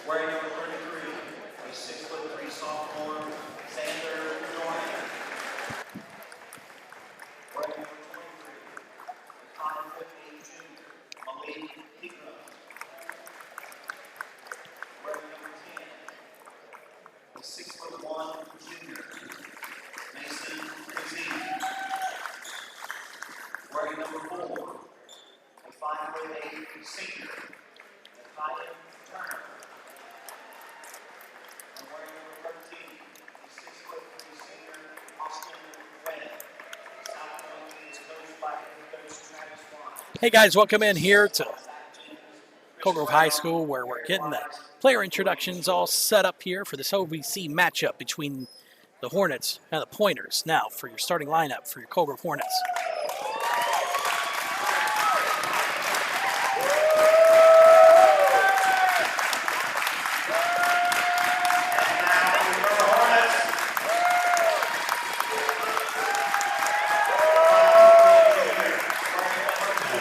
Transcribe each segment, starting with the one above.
Wearing number 33, a 6'3" sophomore, Dawson-Bryant. Wearing number 23, a 5'8" junior, wearing number 10, a 6'1" junior, wearing number 4, a 5'8" senior, Turner. And wearing number 13, a 6'3" senior, Webb. South Point is coached by head coach Travis Watt. Hey guys, welcome in here to Cold Grove High School, where we're getting the player introductions all set up here for this OVC matchup between the Hornets and the Pointers. Now for your starting lineup for your Cold Grove Hornets.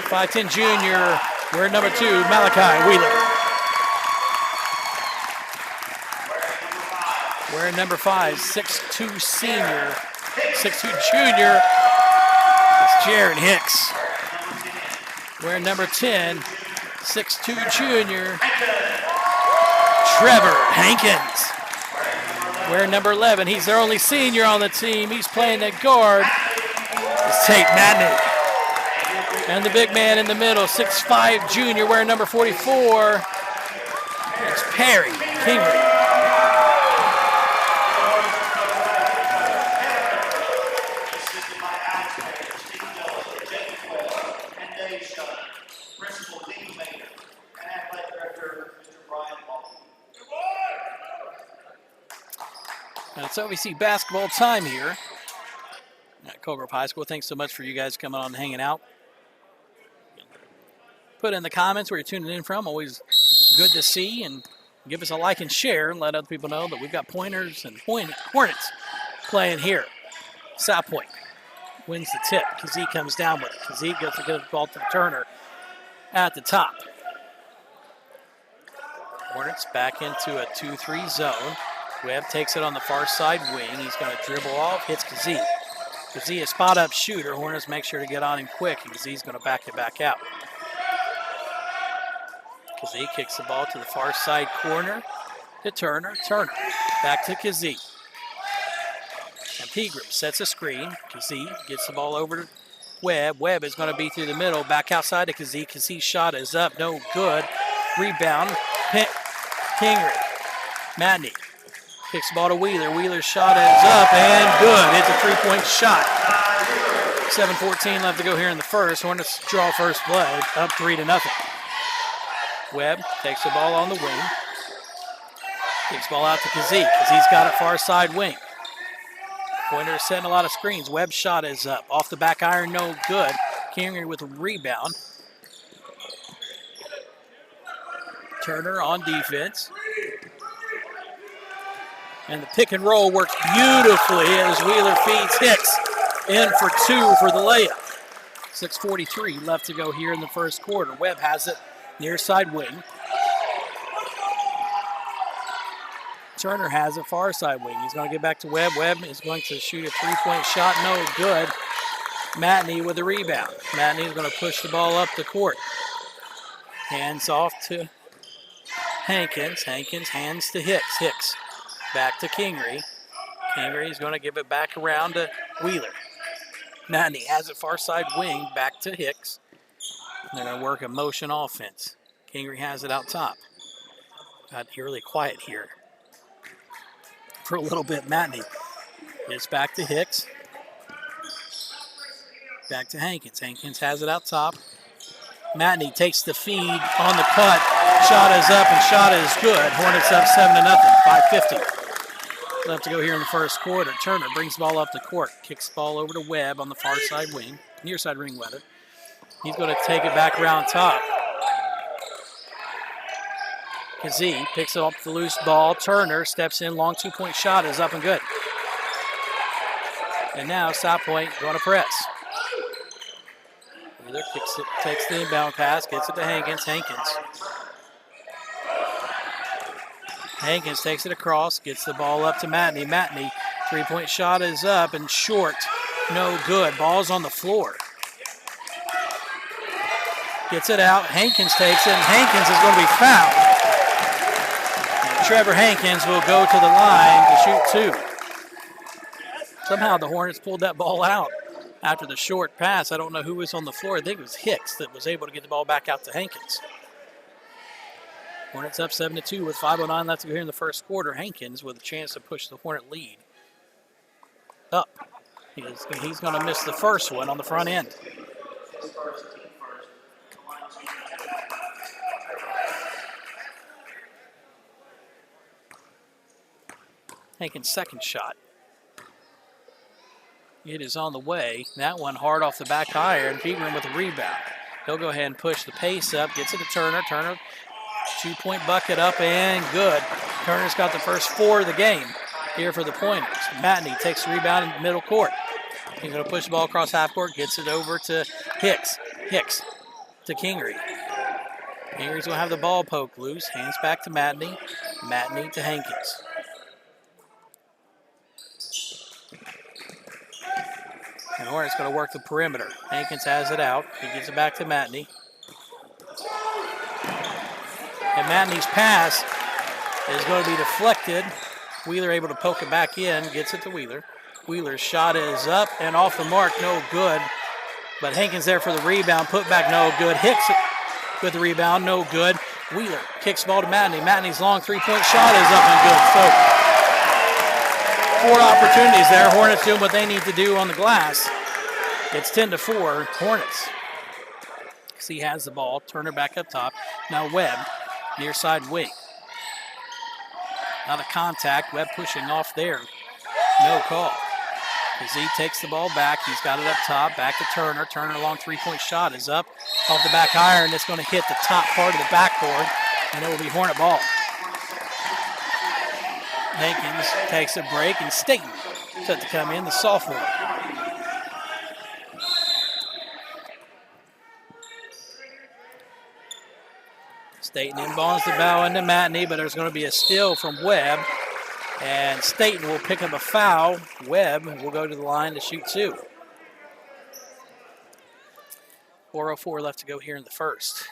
Five 5'10" junior, wearing number 2, Malachi Wheeler. Wearing number 5, 6'2" senior, 6'2" junior, it's Jared Hicks. Wearing number 10, 6'2" junior, Trevor Hankins. Wearing number 11, he's their only senior on the team. He's playing at guard. It's Tate Madney. And the big man in the middle, 6'5" junior, wearing number 44. It's Perry Kingery. And it's OVC basketball time here at Cold Grove High School. Thanks so much for you guys coming on and hanging out. Put in the comments where you're tuning in from. Always good to see, and give us a like and share and let other people know that we've got Pointers and Hornets playing here. South Point wins the tip. Kazee comes down with it. Kazee gets the ball to Turner at the top. Hornets back into a 2-3 zone. Webb takes it on the far side wing. He's going to dribble off, hits Kazee. Kazee, a spot-up shooter. Hornets make sure to get on him quick, and Kazee's going to back it back out. Kazee kicks the ball to the far side corner to Turner. Turner back to Kazee. And Pegram sets a screen. Kazee gets the ball over to Webb. Webb is going to be through the middle. Back outside to Kazee. Kazee's shot is up. No good. Rebound. Kingery. Madney kicks the ball to Wheeler. Wheeler's shot is up and good. It's a three-point shot. 7:14 left to go here in the first. Hornets draw first blood, up 3-0. Webb takes the ball on the wing. Kicks the ball out to Kazee. Kazee's got it far side wing. Pointer is setting a lot of screens. Webb's shot is up. Off the back iron, no good. Kingery with a rebound. Turner on defense. And the pick and roll works beautifully as Wheeler feeds Hicks in for 2 for the layup. 6:43 left to go here in the first quarter. Webb has it near side wing. Turner has it far side wing. He's going to get back to Webb. Webb is going to shoot a three-point shot. No good. Matney with the rebound. Matney is going to push the ball up the court. Hands off to Hankins. Hankins hands to Hicks. Hicks back to Kingery. Kingery is going to give it back around to Wheeler. Matney has it far side wing back to Hicks. They're going to work a motion offense. Kingery has it out top. Got really quiet here for a little bit. Matney gets back to Hicks. Back to Hankins. Hankins has it out top. Matney takes the feed on the cut. Shot is up and shot is good. Hornets up 7-0. 5:50 left to go here in the first quarter. Turner brings the ball up the court. Kicks the ball over to Webb on the far side wing. Near side ring, rather. He's going to take it back around top. Kazee picks up the loose ball. Turner steps in. Long two-point shot is up and good. And now South Point going to press. Wheeler kicks it, takes the inbound pass, gets it to Hankins. Hankins Hankins takes it across, gets the ball up to Matney. Matney, three-point shot is up and short. No good. Ball's on the floor. Gets it out. Hankins takes it, and Hankins is going to be fouled. And Trevor Hankins will go to the line to shoot two. Somehow the Hornets pulled that ball out after the short pass. I don't know who was on the floor. I think it was Hicks that was able to get the ball back out to Hankins. Hornets up 7-2 with 5:09 left to go here in the first quarter. Hankins with a chance to push the Hornet lead up. He's going to miss the first one on the front end. Hankins' second shot. It is on the way. That one hard off the back iron. Pegram with a rebound. He'll go ahead and push the pace up. Gets it to Turner. Turner, two-point bucket up and good. Turner's got the first four of the game here for the Pointers. Matney takes the rebound in the middle court. He's going to push the ball across half court. Gets it over to Hicks. Hicks to Kingery. Kingery's going to have the ball poked loose. Hands back to Matney. Matney to Hankins. And Hornets going to work the perimeter. Hankins has it out. He gives it back to Matney. And Matney's pass is going to be deflected. Wheeler able to poke it back in. Gets it to Wheeler. Wheeler's shot is up and off the mark. No good. But Hankins there for the rebound. Put back no good. Hicks with the rebound. No good. Wheeler kicks the ball to Matney. Matney's long three-point shot is up and good. So 4 opportunities there. Hornets doing what they need to do on the glass. It's 10-4. Hornets. He has the ball. Turner back up top. Now Webb, near side wing. Not a contact. Webb pushing off there. No call. Kazee takes the ball back. He's got it up top. Back to Turner. Turner long three-point shot is up. Off the back iron. It's going to hit the top part of the backboard, and it will be Hornet ball. Hankins takes a break, and Staten set to come in, the sophomore. Staten inbounds the ball into Matney, but there's going to be a steal from Webb, and Staten will pick up a foul. Webb will go to the line to shoot two. 4:04 left to go here in the first.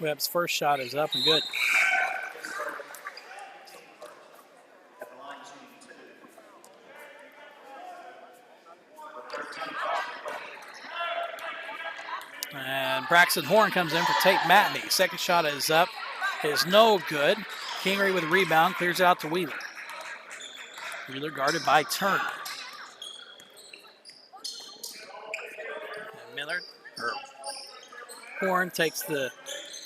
Webb's first shot is up and good. And Braxton Horn comes in for Tate Matney. Second shot is up. Is no good. Kingery with a rebound. Clears it out to Wheeler. Wheeler guarded by Turner. And Horn takes the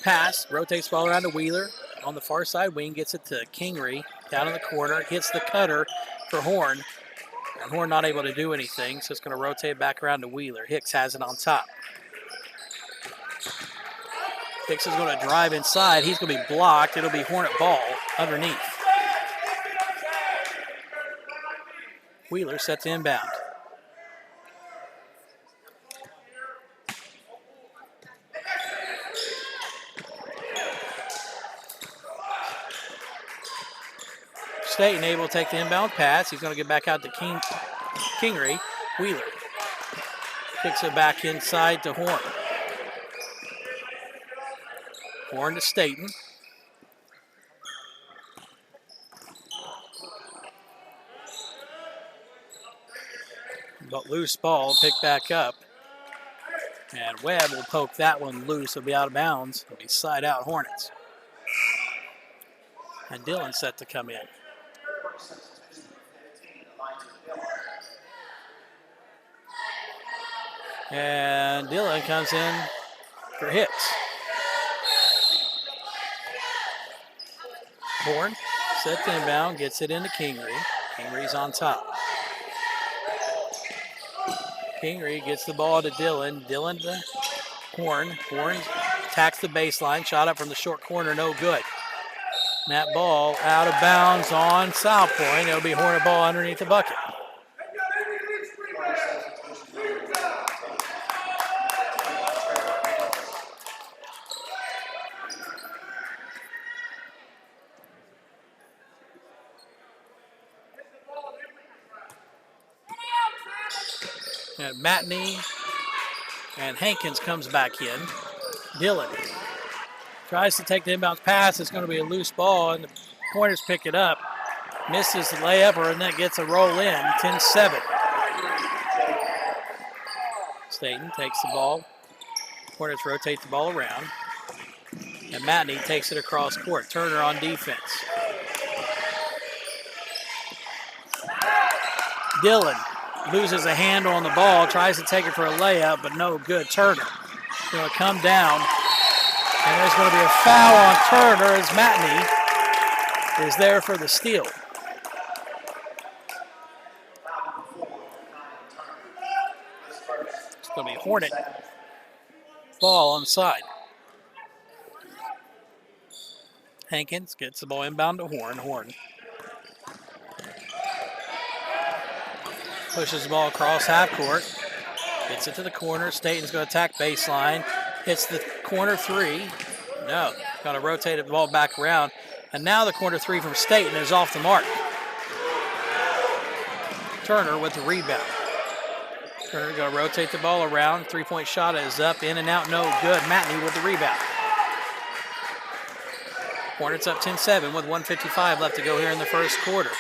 pass, rotates the ball around to Wheeler. On the far side wing, gets it to Kingery. Down in the corner, hits the cutter for Horn. And Horn not able to do anything, so it's going to rotate back around to Wheeler. Hicks has it on top. Hicks is going to drive inside. He's going to be blocked. It'll be Hornet ball underneath. Wheeler set to inbound. Staten able to take the inbound pass. He's going to get back out to Kingery. Wheeler kicks it back inside to Horn. Horn to Staten. But loose ball picked back up. And Webb will poke that one loose. It'll be out of bounds. It'll be side out Hornets. And Dillon set to come in. And Dillon comes in for Hicks. Horn set to inbound, gets it into Kingery. Kingery's on top. Kingery gets the ball to Dillon. Dillon to Horn. Horn attacks the baseline. Shot up from the short corner, no good. And that ball out of bounds on South Point. It'll be Hornet ball underneath the bucket. And Matney and Hankins comes back in. Dillon tries to take the inbound pass. It's going to be a loose ball, and the Pointers pick it up. Misses the layup, and then gets a roll in. 10-7. Staten takes the ball. Hornets rotate the ball around. And Matney takes it across court. Turner on defense. Dillon loses a handle on the ball, tries to take it for a layup, but no good. Turner going to come down, and there's going to be a foul on Turner as Matney is there for the steal. It's going to be Hornet ball on the side. Hankins gets the ball inbound to Horn. Horn pushes the ball across half court. Gets it to the corner. Staten's going to attack baseline. Hits the corner three. No. Got to rotate the ball back around. And now the corner three from Staten is off the mark. Turner with the rebound. Turner going to rotate the ball around. Three-point shot is up, in and out, no good. Matney with the rebound. Hornets up 10-7 with 1:55 left to go here in the first quarter.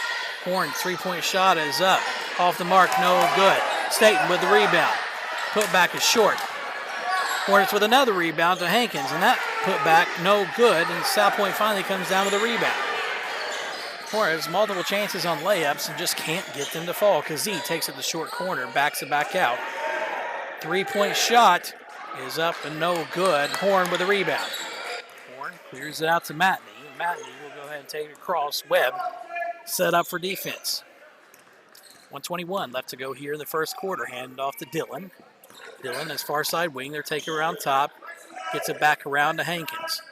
Horn, three-point shot is up. Off the mark, no good. Staten with the rebound. Putback is short. Hornets with another rebound to Hankins, and that putback no good, and South Point finally comes down with a rebound. Hornets multiple chances on layups and just can't get them to fall. Kazee takes it to short corner, backs it back out. Three-point shot is up and no good. Horn with a rebound. Horn clears it out to Matney. Matney will go ahead and take it across. Webb set up for defense. 1:21 left to go here in the first quarter. Hand off to Dillon. Dillon is far side wing. They're taking around top. Gets it back around to Hankins.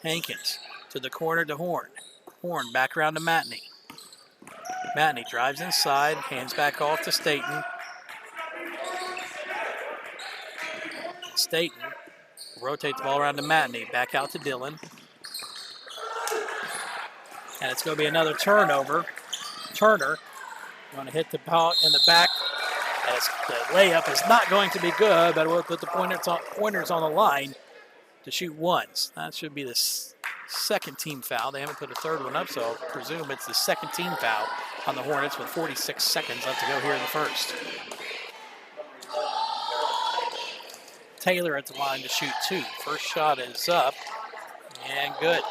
Hankins to the corner to Horn. Horn back around to Matney. Matney drives inside. Hands back off to Staten. Staten rotate the ball around to Matney. Back out to Dillon. And it's going to be another turnover. Turner going to hit the ball in the back as the layup is not going to be good, but we'll put the pointers on the line to shoot ones. That should be the second team foul. They haven't put a third one up, so I'll presume it's the second team foul on the Hornets with 46 seconds left to go here in the first. Taylor at the line to shoot two. First shot is up and good.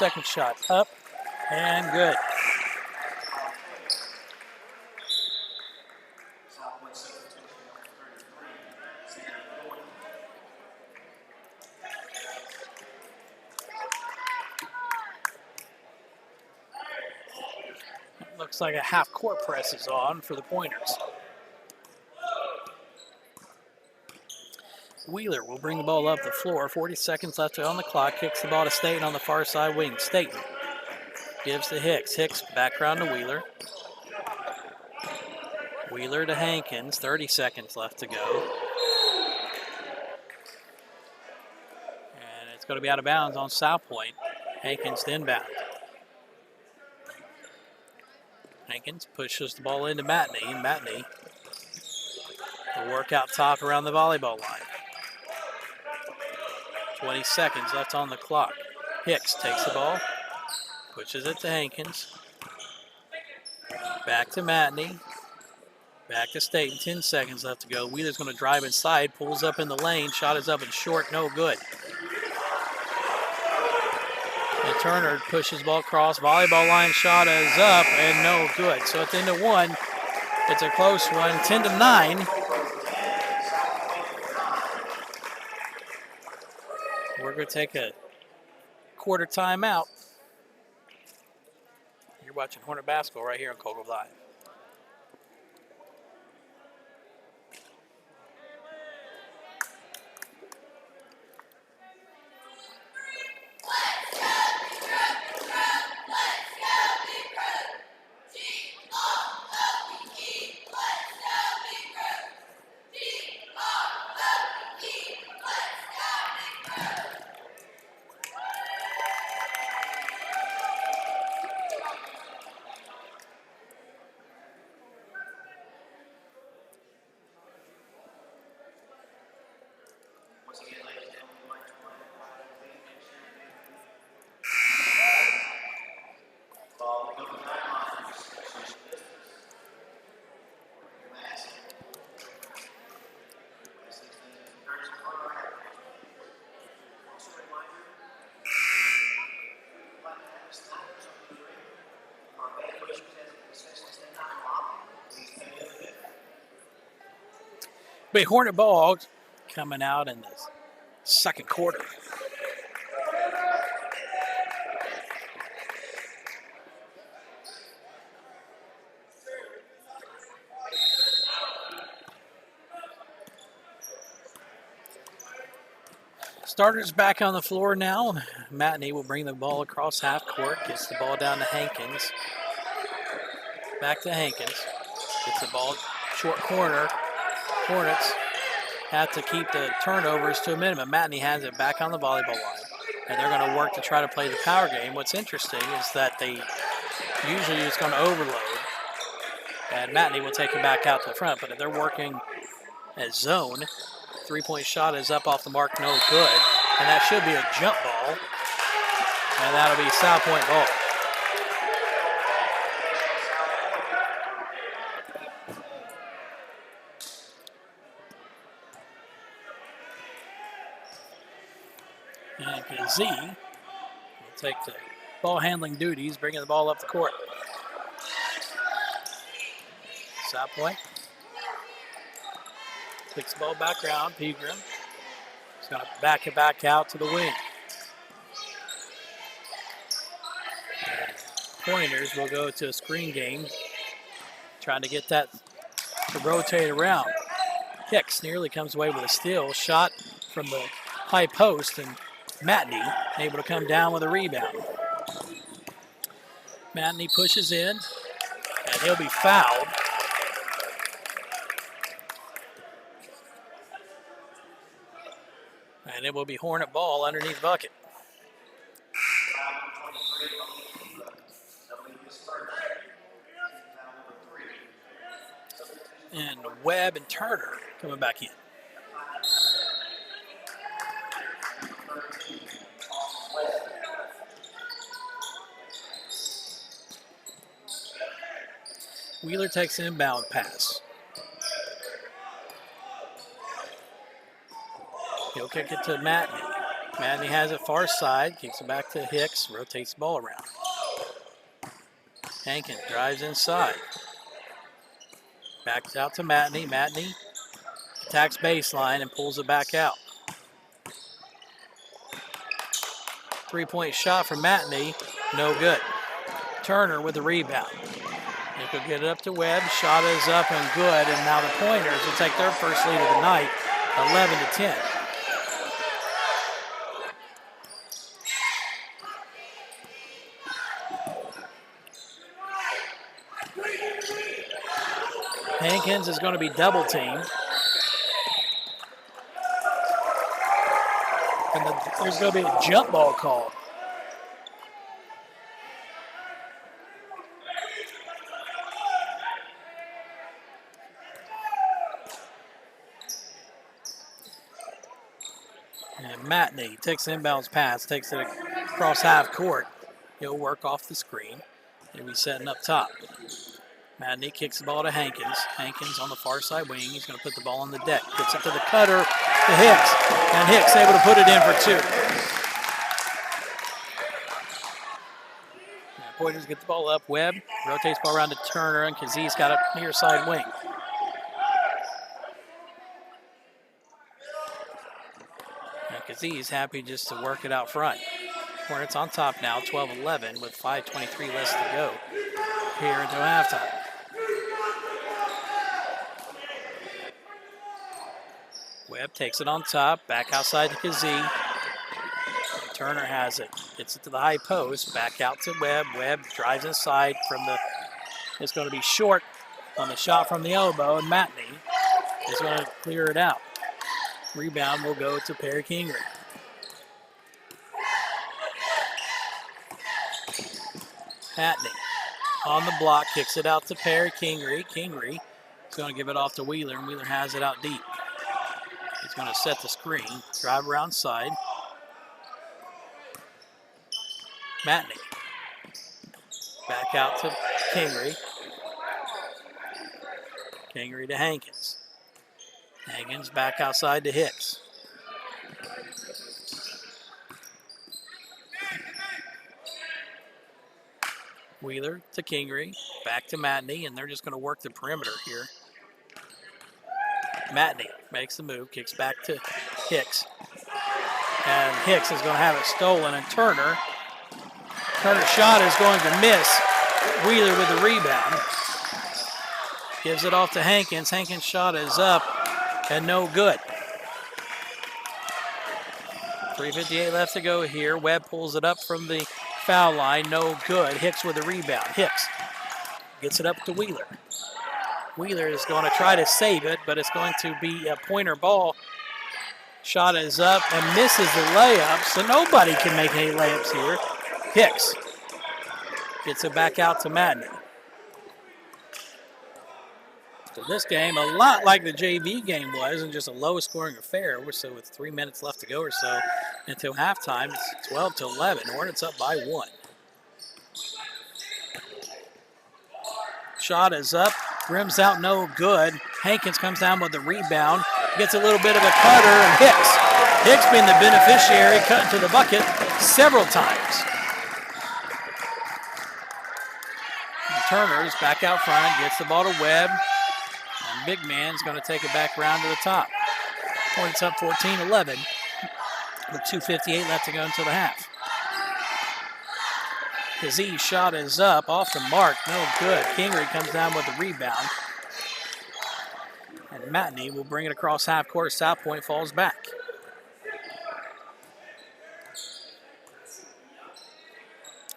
Second shot up and good. Looks like a half court press is on for the Pointers. Wheeler will bring the ball up the floor. 40 seconds left on the clock. Kicks the ball to Staten on the far side wing. Staten gives to Hicks. Hicks back around to Wheeler. Wheeler to Hankins. 30 seconds left to go. And it's going to be out of bounds on South Point. Hankins to inbound. Hankins pushes the ball into Matney. Matney will work out top around the volleyball line. 20 seconds left on the clock. Hicks takes the ball, pushes it to Hankins. Back to Matney. Back to Staten. 10 seconds left to go. Wheeler's going to drive inside, pulls up in the lane. Shot is up and short, no good. And Turner pushes ball across. Volleyball line shot is up and no good. So at the end of one, it's a close one. 10-9. We're going to take a quarter timeout. You're watching Hornet basketball right here on Kogel Live. Big Hornet ball coming out in the second quarter. Starters back on the floor now. Matney will bring the ball across half court, gets the ball down to Hankins. Back to Hankins. Gets the ball short corner. Hornets have to keep the turnovers to a minimum. Matney has it back on the volleyball line. And they're going to work to try to play the power game. What's interesting is that they usually just going to overload. And Matney will take it back out to the front. But if they're working as zone, three-point shot is up off the mark, no good. And that should be a jump ball. And that'll be South Point ball. And Kazee will take the ball handling duties, bringing the ball up the court. South Point kicks the ball back around. Pegram is going to back it back out to the wing. And Pointers will go to a screen game, trying to get that to rotate around. Hicks nearly comes away with a steal. Shot from the high post, and Matney able to come down with a rebound. Matney pushes in, and he'll be fouled. And it will be Hornet ball underneath bucket. And Webb and Turner coming back in. Wheeler takes an inbound pass. He'll kick it to Matney. Matney has it far side, kicks it back to Hicks, rotates the ball around. Hankins drives inside. Backs out to Matney. Matney attacks baseline and pulls it back out. Three-point shot from Matney, no good. Turner with the rebound. He could get it up to Webb. Shot is up and good, and now the Pointers will take their first lead of the night, 11-10. Hankins is going to be double teamed. And there's going to be a jump ball call. And Matney takes the inbounds pass, takes it across half court. He'll work off the screen. He'll be setting up top. Matney kicks the ball to Hankins. Hankins on the far side wing. He's going to put the ball on the deck. Gets it to the cutter to Hicks. And Hicks able to put it in for two. Now Pointers get the ball up. Webb rotates the ball around to Turner, and Kazee's got a near side wing. Now Kazee's happy just to work it out front. Hornets on top now, 12-11 with 5:23 less to go here until halftime. Webb takes it on top, back outside to Kazee. Turner has it, gets it to the high post, back out to Webb. Webb drives inside from the, it's going to be short on the shot from the elbow, and Matney is going to clear it out. Rebound will go to Perry Kingery. Matney on the block, kicks it out to Perry Kingery. Kingery is going to give it off to Wheeler, and Wheeler has it out deep. He's going to set the screen, drive around side. Matney back out to Kingery. Kingery to Hankins. Hankins back outside to Hicks. Wheeler to Kingery, back to Matney, and they're just going to work the perimeter here. Matney makes the move, kicks back to Hicks. And Hicks is going to have it stolen, and Turner's shot is going to miss. Wheeler with the rebound. Gives it off to Hankins. Hankins' shot is up and no good. 3:58 left to go here. Webb pulls it up from the foul line. No good. Hicks with the rebound. Hicks gets it up to Wheeler. Wheeler is going to try to save it, but it's going to be a pointer ball. Shot is up and misses the layup, so nobody can make any layups here. Hicks gets it back out to Madden. So this game, a lot like the JV game was, and just a low-scoring affair. So with 3 minutes left to go or so until halftime, it's 12-11. Hornets up by 1. Shot is up, rims out, no good. Hankins comes down with the rebound, gets a little bit of a cutter, and Hicks being the beneficiary, cutting to the bucket several times. And Turner's back out front, gets the ball to Webb. And big man's going to take it back around to the top. Hornets up 14-11 with 2:58 left to go until the half. Kazee shot is up, off the mark, no good. Kingery comes down with the rebound. And Matney will bring it across half court. South Point falls back.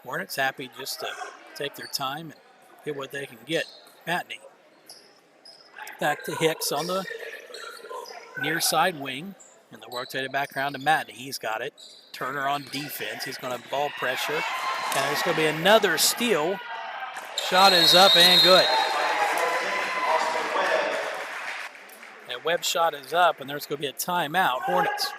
Hornets happy just to take their time and get what they can get. Matney back to Hicks on the near side wing. And they'll rotate it back around to Matney. He's got it. Turner on defense. He's going to ball pressure. And there's going to be another steal. Shot is up and good. And Webb's shot is up, and there's going to be a timeout. Hornets.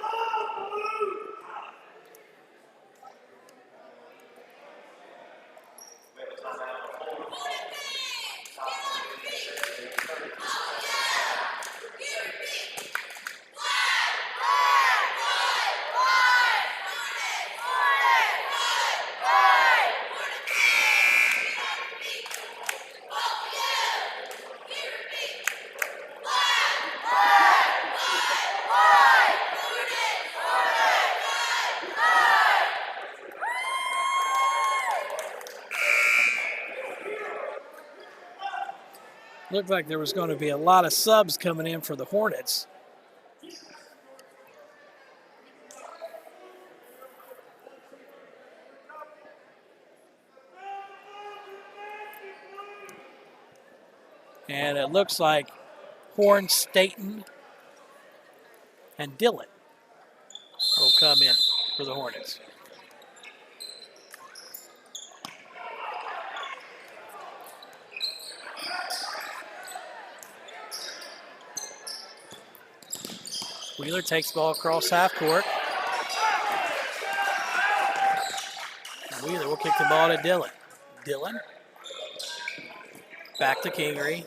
Looked like there was going to be a lot of subs coming in for the Hornets. And it looks like Horn, Staten, and Dillon will come in for the Hornets. Wheeler takes the ball across half court. And Wheeler will kick the ball to Dillon. Dillon. Back to Kingery.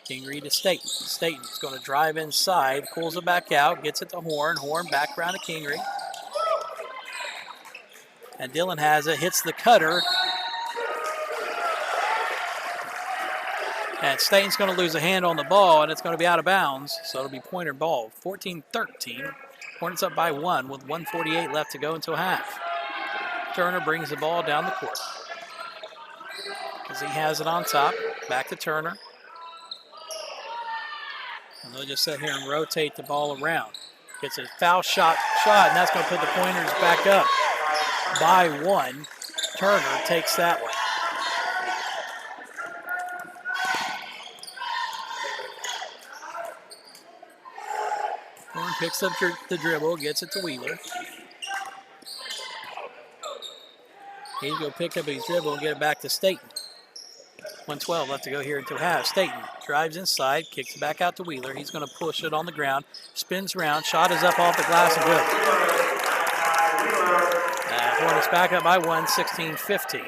Kingery to Staten. Staten's going to drive inside, pulls it back out, gets it to Horn. Horn back around to Kingery. And Dillon has it, hits the cutter. And Staten's going to lose a hand on the ball, and it's going to be out of bounds, so it'll be pointer ball. 14-13. Hornets up by 1 with 1:48 left to go until half. Turner brings the ball down the court. As he has it on top, back to Turner. And they'll just sit here and rotate the ball around. Gets a foul shot, and that's going to put the Pointers back up by 1. Turner takes that one. Horn picks up the dribble, gets it to Wheeler. He's going to pick up his dribble and get it back to Staten. 1:12 left to go here until half. Staten drives inside, kicks it back out to Wheeler. He's going to push it on the ground, spins around, shot is up off the glass and good. Hornets back up by 1, 16-15.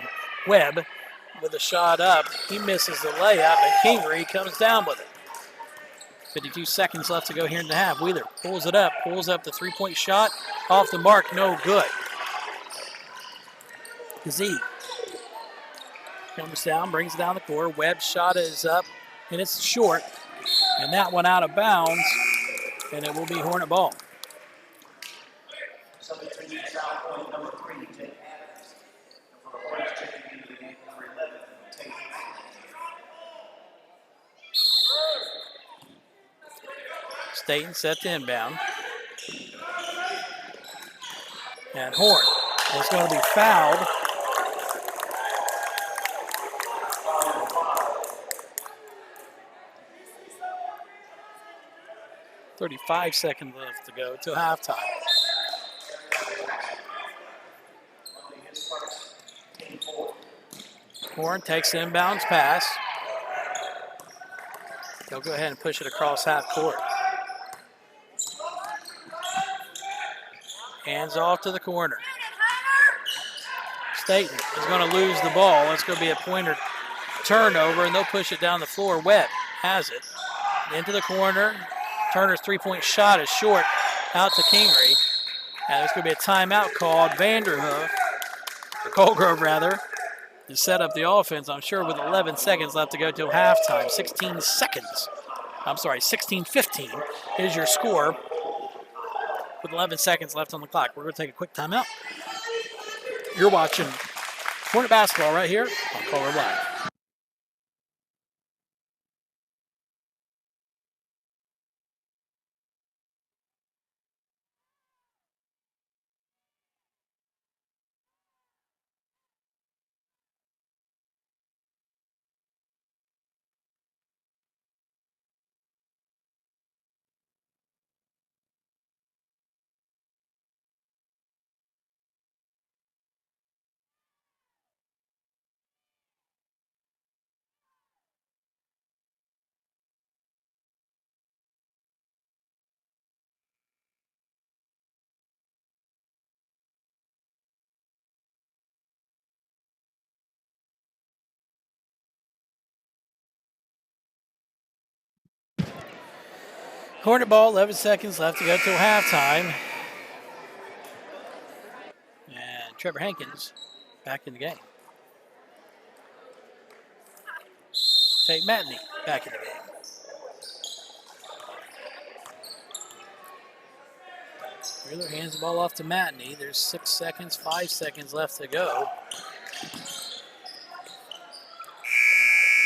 Webb with a shot up. He misses the layup, and Kingery comes down with it. 52 seconds left to go here in the half. Wheeler pulls it up, pulls up the three-point shot. Off the mark, no good. Kazee comes down, brings it down the court. Webb's shot is up, and it's short. And that one out of bounds, and it will be Hornet ball. Substitution foul point number 3, Jake Adams. For the Hornets, checking into the game, number 11, Tate Mackey. Staten set to inbound. And Horn is going to be fouled. .35 seconds left to go to halftime. Horn takes the inbounds pass. They'll go ahead and push it across half court. Hands off to the corner. Staten is going to lose the ball. It's going to be a pointer turnover, and they'll push it down the floor. Webb has it. Into the corner. Turner's three-point shot is short. Out to Kingery. And there's going to be a timeout called. Vanderhoof, or Colgrove rather, to set up the offense, I'm sure, with 11 seconds left to go till halftime. 16 seconds. I'm sorry, 16-15 is your score with 11 seconds left on the clock. We're going to take a quick timeout. You're watching Hornet basketball right here on Colgrove Live. Hornet ball, 11 seconds left to go till halftime. And Trevor Hankins back in the game. Tate Matney back in the game. Wheeler hands the ball off to Matney. There's 6 seconds, 5 seconds left to go.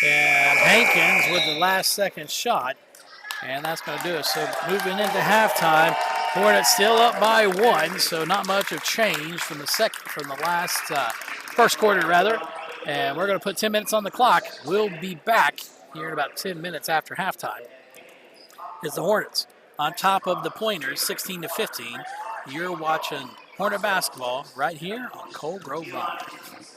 And Hankins with the last second shot. And that's going to do it. So moving into halftime, Hornets still up by 1, so not much of change from the last first quarter rather. And we're going to put 10 minutes on the clock. We'll be back here in about 10 minutes after halftime. It's the Hornets on top of the Pointers, 16-15. You're watching Hornet basketball right here on Colgrove Live.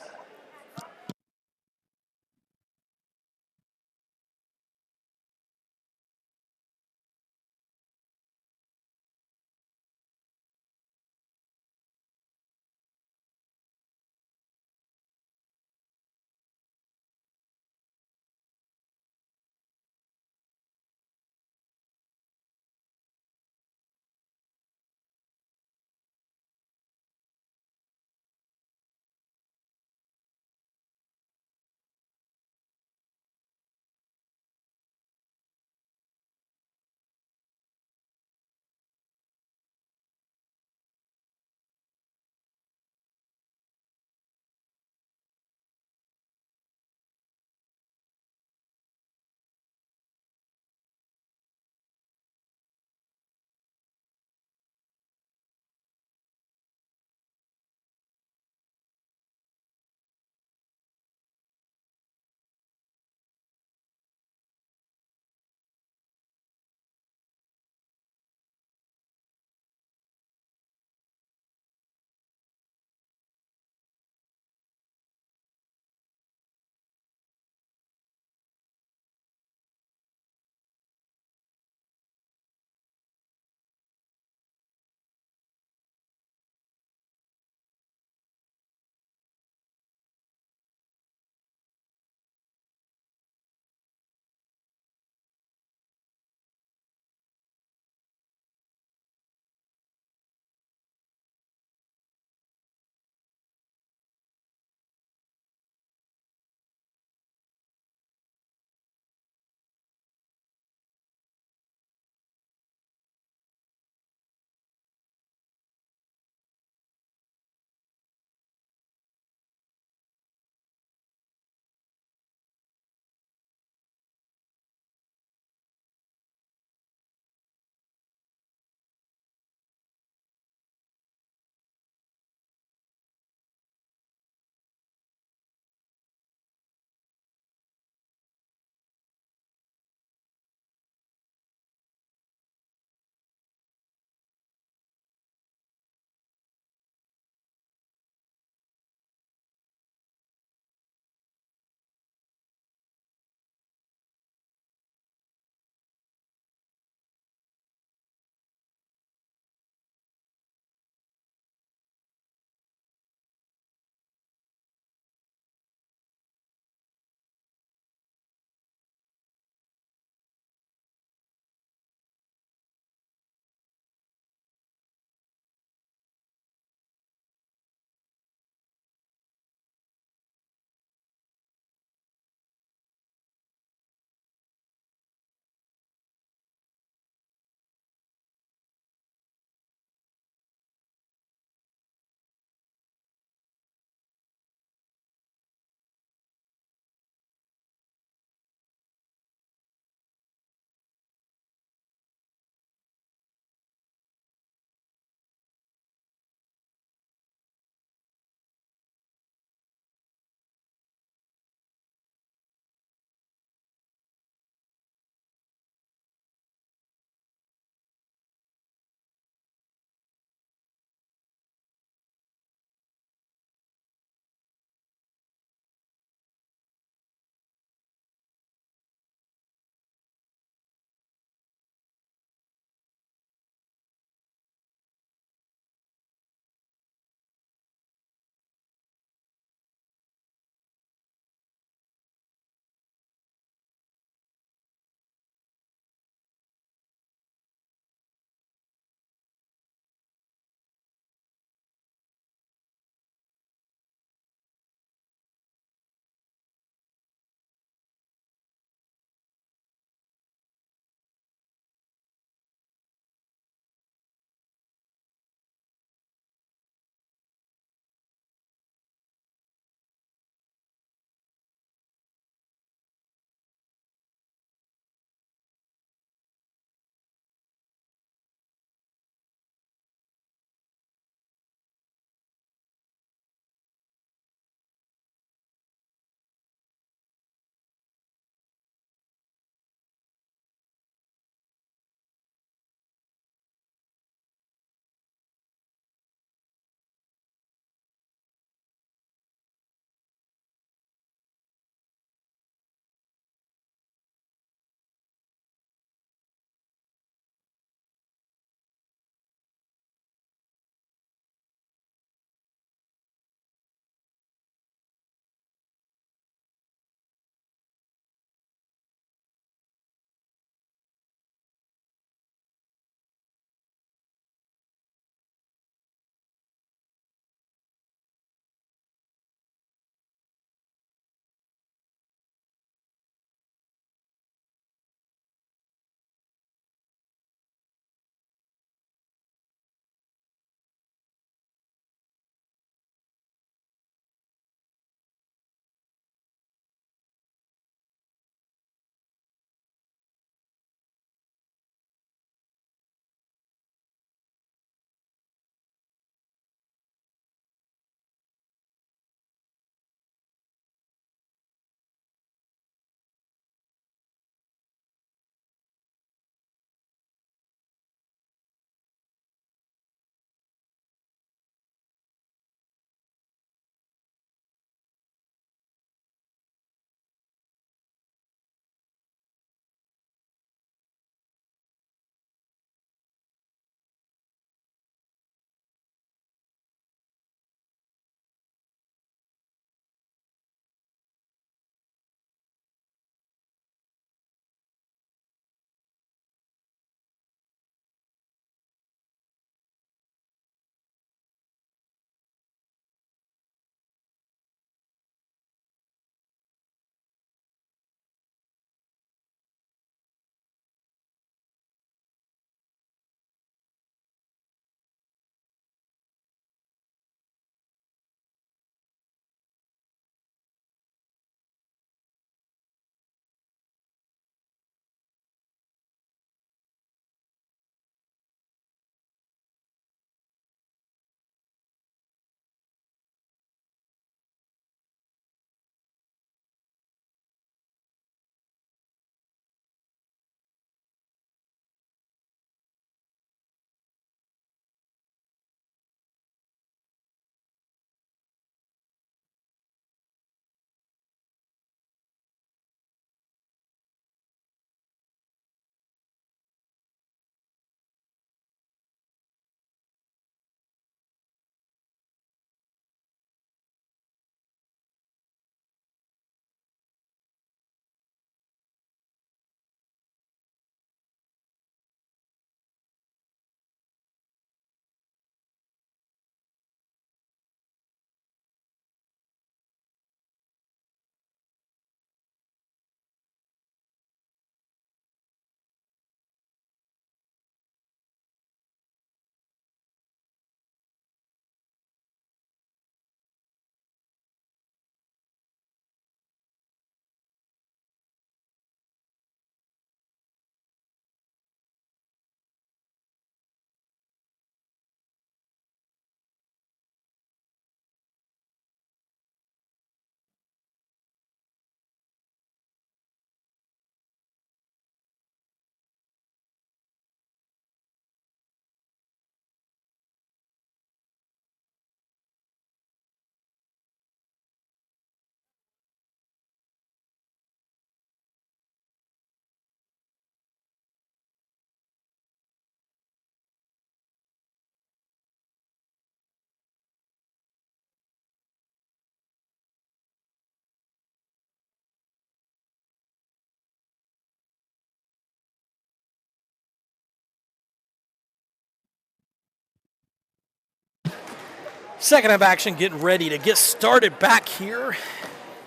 Second half action getting ready to get started back here.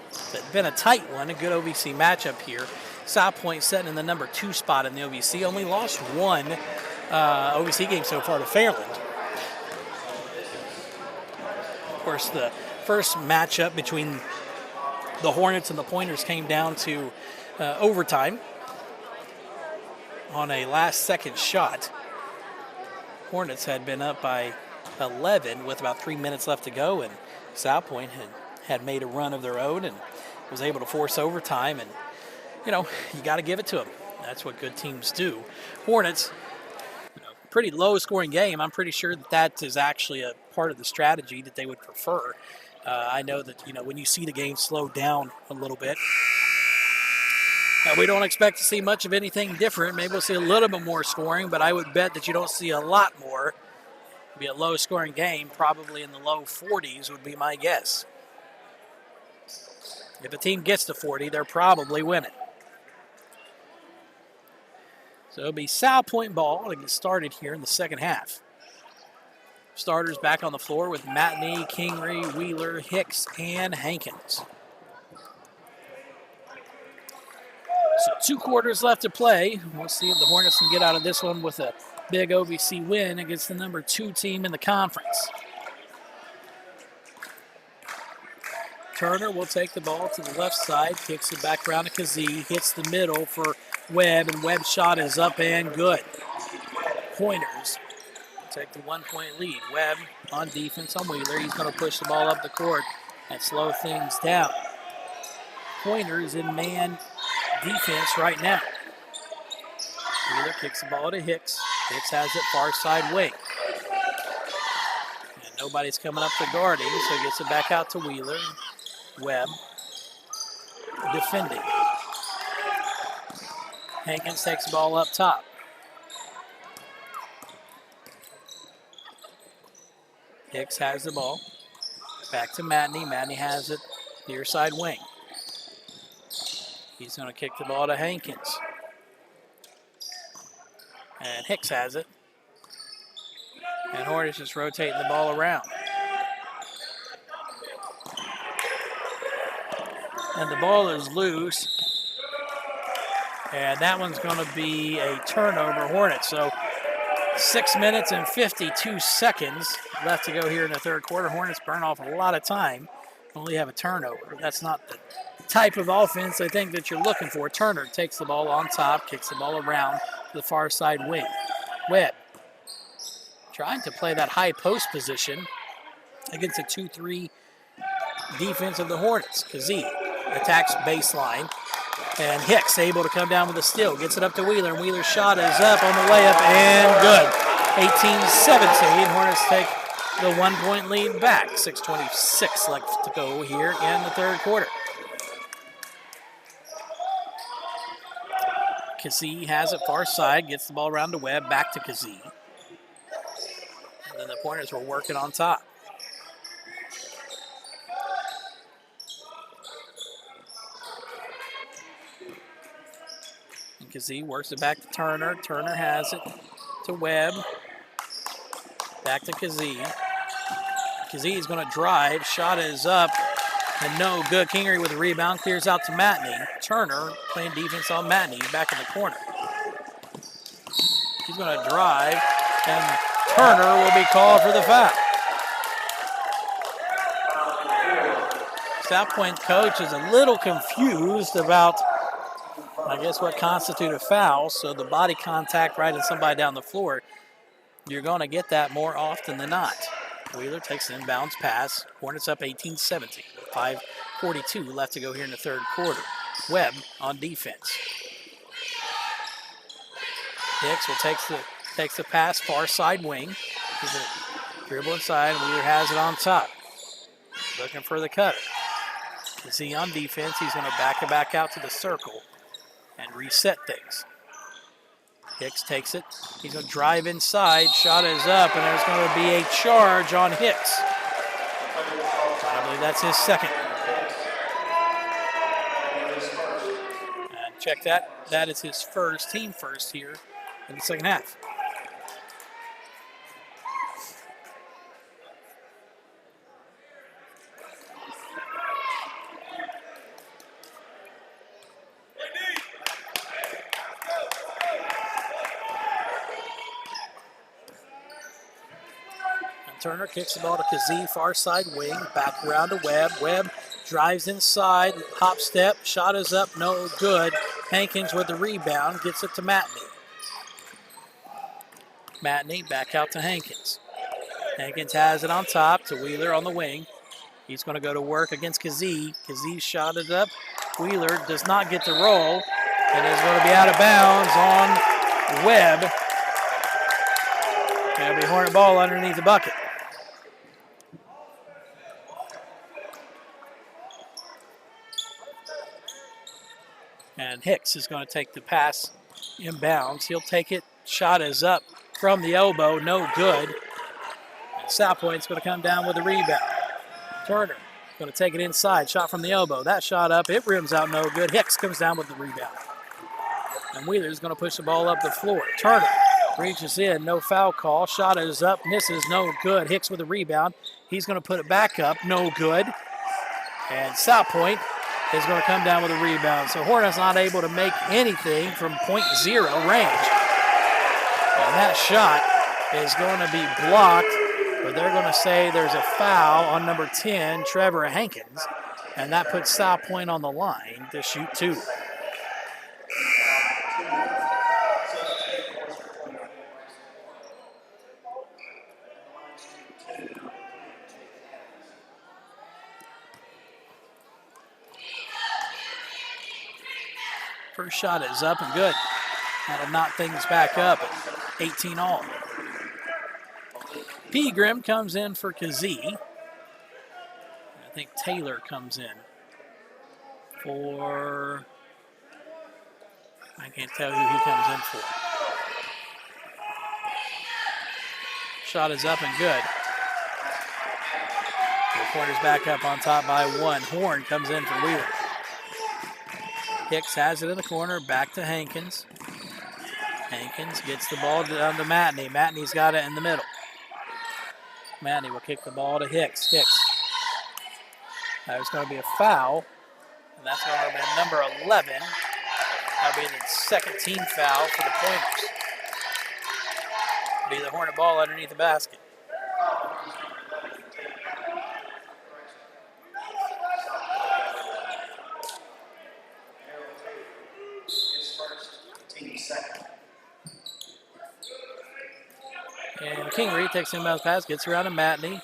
It's been a tight one, a good OVC matchup here. South Point sitting in the number 2 spot in the OVC. Only lost one OVC game so far to Fairland. Of course, the first matchup between the Hornets and the Pointers came down to overtime on a last-second shot. Hornets had been up by 11 with about 3 minutes left to go, and South Point had made a run of their own and was able to force overtime. And, you know, you got to give it to them. That's what good teams do. Hornets, pretty low-scoring game. I'm pretty sure that is actually a part of the strategy that they would prefer. I know that, when you see the game slow down a little bit, we don't expect to see much of anything different. Maybe we'll see a little bit more scoring, but I would bet that you don't see a lot more. It'll be a low-scoring game, probably in the low 40s would be my guess. If a team gets to 40, they're probably winning. So it'll be South Point ball to get started here in the second half. Starters back on the floor with Matney, Kingery, Wheeler, Hicks, and Hankins. So 2 quarters left to play. We'll see if the Hornets can get out of this one with a big OVC win against the number 2 team in the conference. Turner will take the ball to the left side, kicks it back around to Kazee, hits the middle for Webb, and Webb's shot is up and good. Pointers take the 1-point lead. Webb on defense on Wheeler. He's going to push the ball up the court and slow things down. Pointers in man defense right now. Wheeler kicks the ball to Hicks. Hicks has it far side wing. And nobody's coming up to guard him, so he gets it back out to Wheeler. Webb defending. Hankins takes the ball up top. Hicks has the ball. Back to Matney. Matney has it near side wing. He's going to kick the ball to Hankins. And Hicks has it. And Hornets just rotating the ball around. And the ball is loose. And that one's going to be a turnover, Hornets. So 6 minutes and 52 seconds left to go here in the third quarter. Hornets burn off a lot of time. Only have a turnover. That's not the type of offense I think that you're looking for. Turner takes the ball on top, kicks the ball around to the far side wing. Webb trying to play that high post position against a 2-3 defense of the Hornets. Kazee attacks baseline. And Hicks able to come down with a steal. Gets it up to Wheeler. And Wheeler's shot is up on the layup and good. 18-17. Hornets take the 1-point lead back. 6:26 left to go here in the third quarter. Kazee has it far side. Gets the ball around to Webb. Back to Kazee. And then the Pointers were working on top. Kazee works it back to Turner. Turner has it to Webb. Back to Kazee. Kazee is going to drive. Shot is up and no good. Kingery with a rebound. Clears out to Matney. Turner playing defense on Matney. Back in the corner. He's going to drive. And Turner will be called for the foul. South Point coach is a little confused about I guess what constitutes a foul, so the body contact right in somebody down the floor, you're going to get that more often than not. Wheeler takes an inbounds pass. Hornets up 18-17. 5:42 left to go here in the third quarter. Webb on defense. Hicks will takes the pass far side wing. He's a dribble inside. Wheeler has it on top. Looking for the cutter. Is he on defense? He's going to back it back out to the circle and reset things. Hicks takes it. He's going to drive inside. Shot is up, and there's going to be a charge on Hicks. I believe that's his second. And check that. That is his first, team first here in the second half. Turner kicks the ball to Kazee, far side wing, back around to Webb. Webb drives inside, hop step, shot is up, no good. Hankins with the rebound, gets it to Matney. Matney back out to Hankins. Hankins has it on top to Wheeler on the wing. He's going to go to work against Kazee. Kazee shot it up. Wheeler does not get the roll and is going to be out of bounds on Webb. It'll be Hornet ball underneath the bucket. And Hicks is going to take the pass inbounds. He'll take it. Shot is up from the elbow. No good. And South Point's going to come down with the rebound. Turner going to take it inside. Shot from the elbow. That shot up. It rims out no good. Hicks comes down with the rebound. And Wheeler's going to push the ball up the floor. Turner reaches in. No foul call. Shot is up. Misses. No good. Hicks with the rebound. He's going to put it back up. No good. And South Point is going to come down with a rebound. So Hornets not able to make anything from .0 range. And that shot is going to be blocked, but they're going to say there's a foul on number 10, Trevor Hankins, and that puts South Point on the line to shoot 2. First shot is up and good. That'll knock things back up at 18 all. Pegram comes in for Kazee. I think Taylor comes in for, I can't tell who he comes in for. Shot is up and good. The Hornets back up on top by 1. Horn comes in for Wheeler. Hicks has it in the corner, back to Hankins. Hankins gets the ball down to Matney. Matney's got it in the middle. Matney will kick the ball to Hicks. Hicks. There's going to be a foul, and that's going to be number 11. That'll be the second team foul for the Pointers. It'll be the Hornet ball underneath the basket. And Kingery takes inbound pass, gets around to Matney.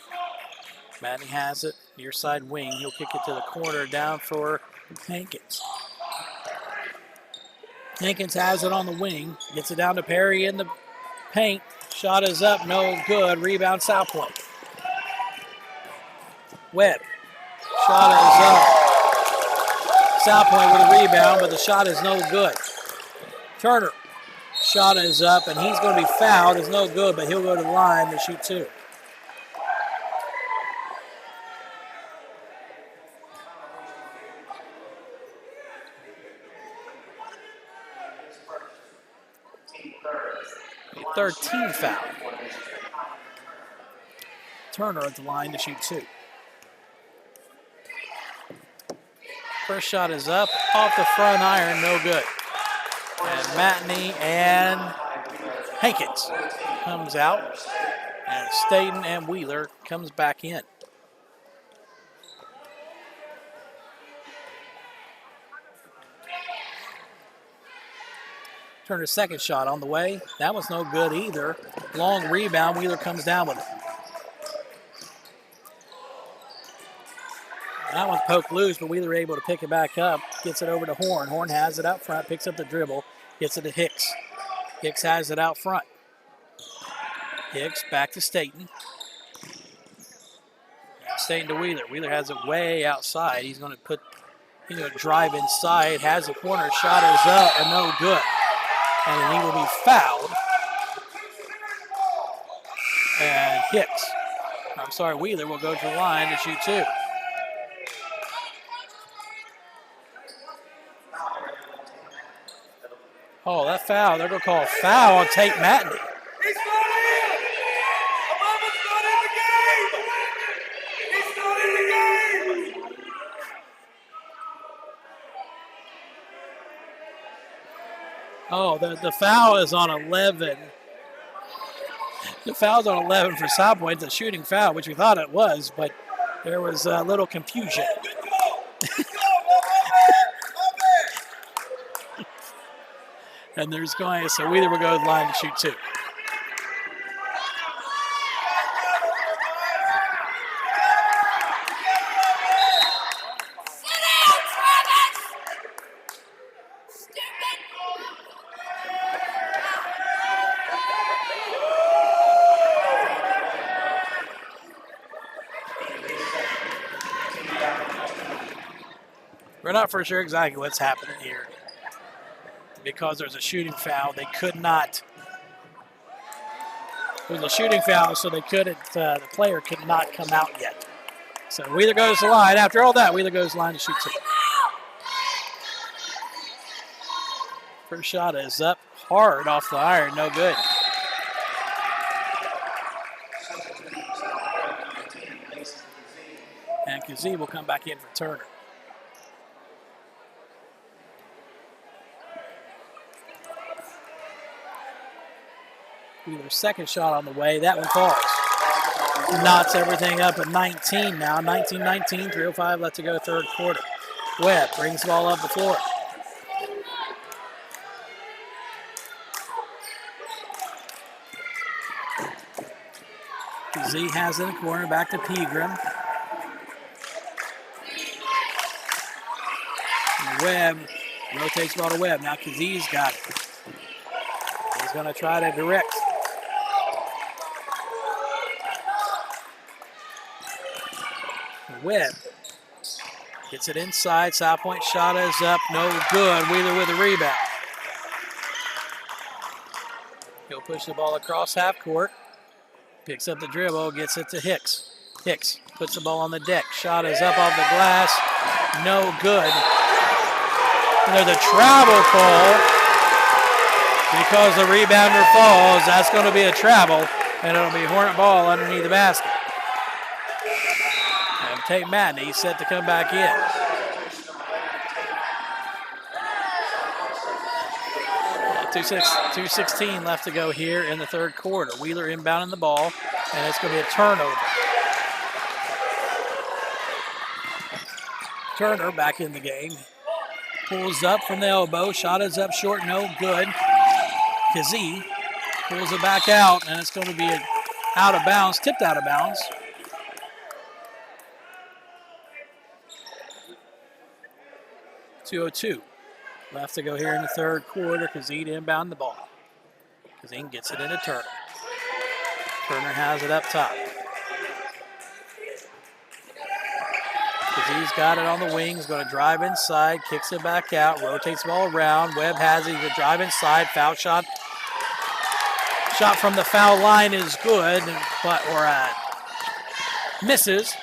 Matney has it, near side wing. He'll kick it to the corner, down for Hankins. Hankins has it on the wing, gets it down to Perry in the paint. Shot is up, no good. Rebound, South Point. Webb. Shot is up. South Point with a rebound, but the shot is no good. Turner. Shot is up, and he's going to be fouled. It's no good, but he'll go to the line to shoot 2. Third team foul. Turner at the line to shoot 2. First shot is up, off the front iron, no good. And Matney and Hankins comes out, and Staten and Wheeler comes back in. Turner's second shot on the way. That was no good either. Long rebound. Wheeler comes down with it. That one's poked loose, but Wheeler able to pick it back up. Gets it over to Horn. Horn has it out front, picks up the dribble, gets it to Hicks. Hicks has it out front. Hicks back to Staten. Staten to Wheeler. Wheeler has it way outside. He's going to drive inside. Has a corner. Shot is up and no good. And he will be fouled. And Wheeler will go to the line to shoot 2. Oh, that foul. They're going to call a foul on Tate Matney. He's not in! Obama's not in the game! He's not in the game! Oh, the foul is on 11. The foul's on 11 for South Point. It's a shooting foul, which we thought it was, but there was a little confusion. And there's going, so Wheeler will go to the line to shoot 2. We're not for sure exactly what's happening here. Because there's a shooting foul, they could not. It was a shooting foul, so they couldn't. The player could not come out yet. So Wheeler goes to the line. After all that, Wheeler goes to the line to shoot 2. First shot is up hard off the iron, no good. And Kazee will come back in for Turner. Wheeler's second shot on the way. That one falls. Knots everything up at 19 now. 19-19, 3:05 left to go third quarter. Webb brings the ball up the floor. Z has it in the corner, back to Pegram. And Webb rotates the ball to Webb. Now Kazee's got it. He's going to try to direct. Webb gets it inside. South Point shot is up. No good. Wheeler with a rebound. He'll push the ball across half court. Picks up the dribble. Gets it to Hicks. Hicks puts the ball on the deck. Shot is up off the glass. No good. And there's a travel call because the rebounder falls. That's going to be a travel, and it'll be Hornet ball underneath the basket. Tate Matney set to come back in. 2:16 left to go here in the third quarter. Wheeler inbounding the ball, and it's going to be a turnover. Turner back in the game. Pulls up from the elbow. Shot is up short, no good. Kazee pulls it back out, and it's going to be out of bounds, tipped out of bounds. 2:02 left to go here in the third quarter. Kazee to inbound the ball. Kazee gets it into Turner. Turner has it up top. Kazee's got it on the wing. He's going to drive inside, kicks it back out, rotates the ball around. Webb has it. He's going to drive inside. Foul shot. Shot from the foul line is good, but misses.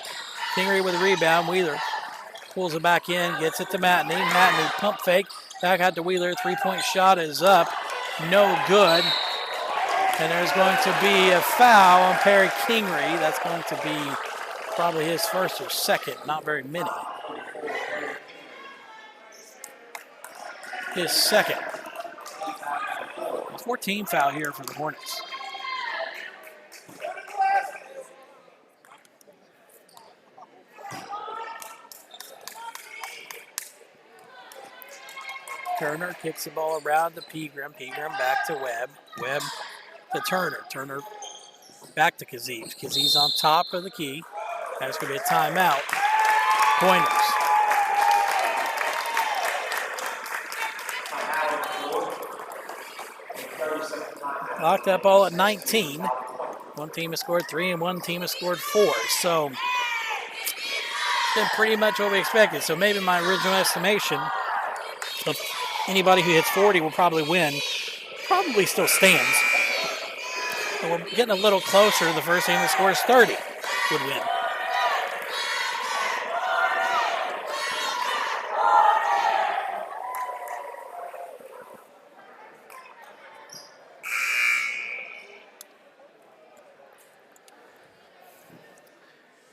Kingery with a rebound. Wheeler pulls it back in, gets it to Matney. Matney pump fake, back out to Wheeler. Three-point shot is up, no good. And there's going to be a foul on Perry Kingery. That's going to be probably his first or second, not very many. His second. 14 foul here for the Hornets. Turner kicks the ball around to Pegram. Pegram back to Webb. Webb to Turner. Turner back to Kazee. Kazee's on top of the key. That's going to be a timeout. Pointers. Locked up all at 19. One team has scored 3 and one team has scored 4. So it's been pretty much what we expected. So maybe my original estimation of anybody who hits 40 will probably win. Probably still stands. But we're getting a little closer. The first team that scores 30 would win.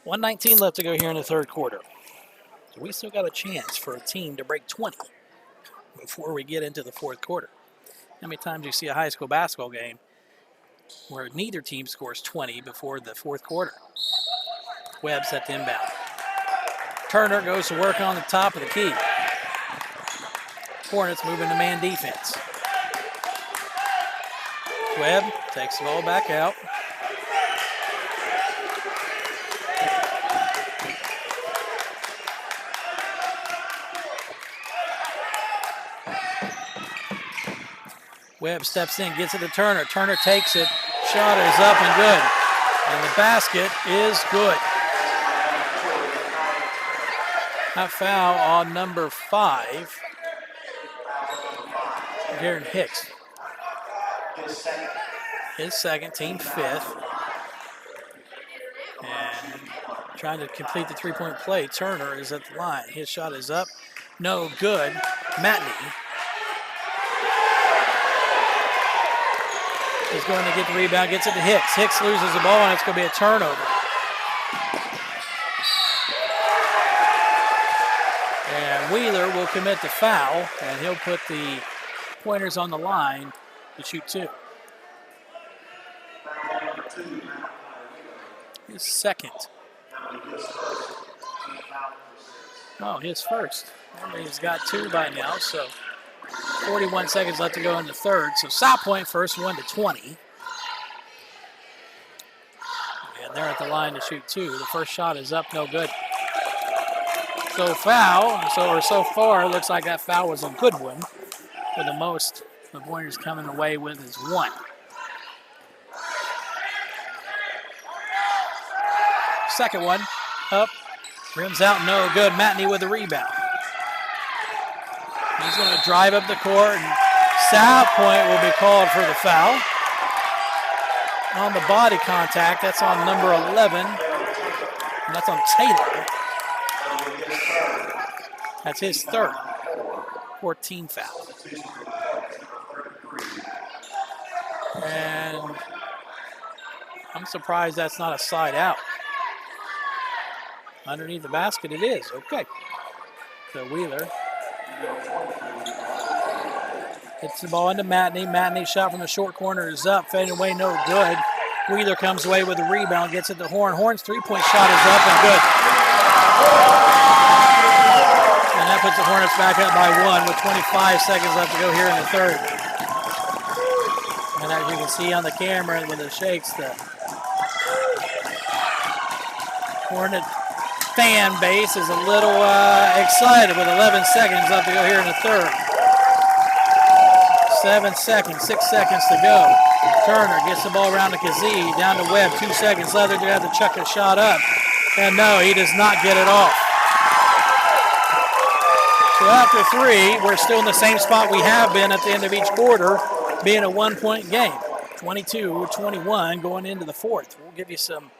.119 left to go here in the third quarter. So we still got a chance for a team to break 20 before we get into the fourth quarter. How many times you see a high school basketball game where neither team scores 20 before the fourth quarter. Webb's at the inbound. Turner goes to work on the top of the key. Hornets moving to man defense. Webb takes the ball back out. Webb steps in, gets it to Turner. Turner takes it. Shot is up and good. And the basket is good. A foul on number 5. Darren Hicks. His second, team 5th. And trying to complete the three-point play. Turner is at the line. His shot is up. No good. Matney is going to get the rebound, gets it to Hicks. Hicks loses the ball, and it's going to be a turnover. And Wheeler will commit the foul, and he'll put the Pointers on the line to shoot 2. His second. Oh, his first. He's got 2 by now, so 41 seconds left to go in the third. So South Point first, 1-20. And they're at the line to shoot 2. The first shot is up, no good. So so far, it looks like that foul was a good one. For the most, the Pointers coming away with is 1. Second one, up, rims out, no good. Matney with the rebound. He's going to drive up the court, and South Point will be called for the foul. On the body contact, that's on number 11, and that's on Taylor. That's his third. 14 foul. And I'm surprised that's not a side out. Underneath the basket it is. Okay. So Wheeler hits the ball into Matney. Matney's shot from the short corner is up. Fading away, no good. Wheeler comes away with the rebound, gets it to Horn. Horn's three-point shot is up and good. And that puts the Hornets back up by 1 with 25 seconds left to go here in the third. And as you can see on the camera when it shakes, the Hornet fan base is a little excited with 11 seconds left to go here in the third. 7 seconds, 6 seconds to go. Turner gets the ball around to Kazee, down to Webb, 2 seconds left. They're going to have to chuck a shot up. And no, he does not get it off. So after 3, we're still in the same spot we have been at the end of each quarter, being a 1-point game. 22-21 going into the fourth. We'll give you some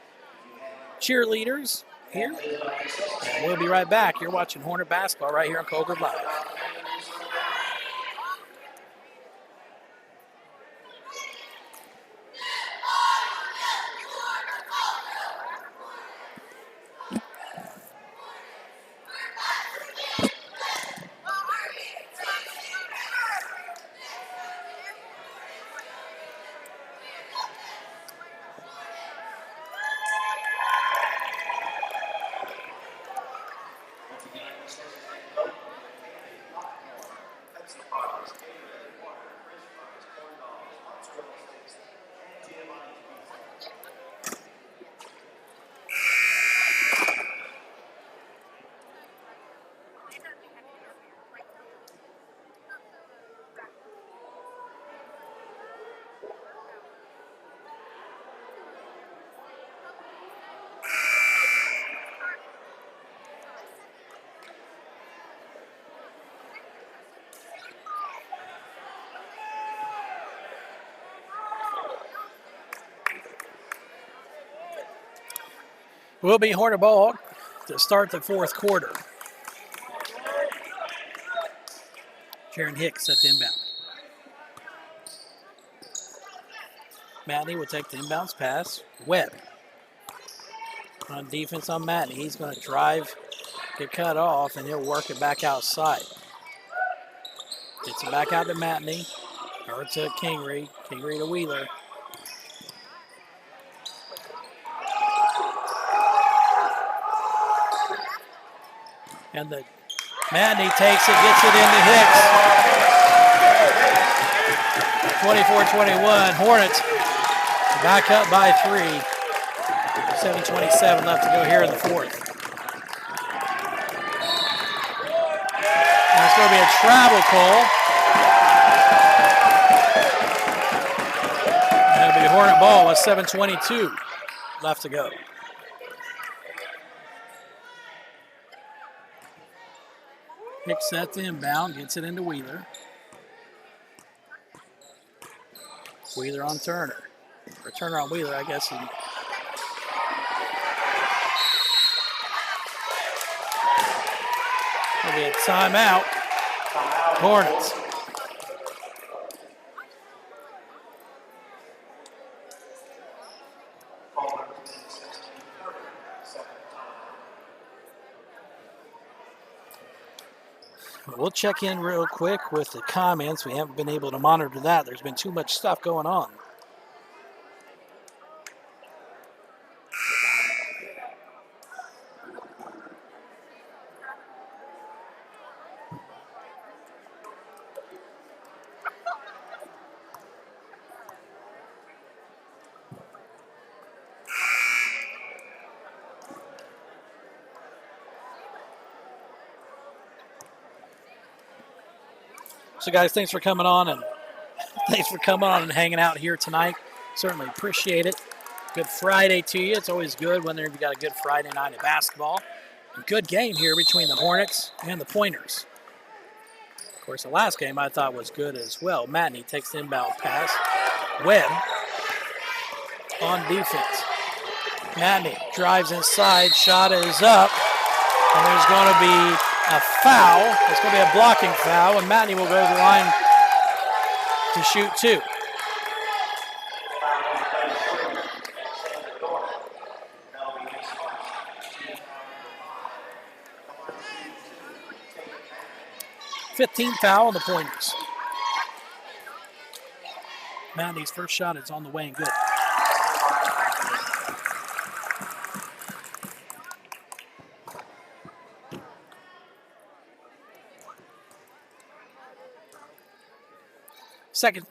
cheerleaders here. And we'll be right back. You're watching Hornet basketball right here on Colbert Live. Will be Hornet ball to start the fourth quarter. Jaron Hicks at the inbound. Matney will take the inbounds pass. Webb on defense on Matney. He's going to drive, get cut off, and he'll work it back outside. Gets it back out to Matney, or to Kingery. Kingery to Wheeler. And the Matney takes it, gets it into Hicks. 24-21. Hornets back up by 3. 7:27 left to go here in the fourth. That's going to be a travel call. That'll be a Hornet ball with 7:22 left to go. Hicks sets the inbound, gets it into Wheeler. Wheeler on Turner. Or Turner on Wheeler, I guess. It'll be a timeout. Hornets. We'll check in real quick with the comments. We haven't been able to monitor that. There's been too much stuff going on. So guys, thanks for coming on and hanging out here tonight. Certainly appreciate it. Good Friday to you. It's always good when you've got a good Friday night of basketball. A good game here between the Hornets and the Pointers. Of course, the last game I thought was good as well. Matney takes the inbound pass. Webb on defense. Matney drives inside. Shot is up. And there's going to be a foul. It's going to be a blocking foul, and Matney will go to the line to shoot 2. #15 foul on the Pointers. Matney's first shot is on the way and good. Second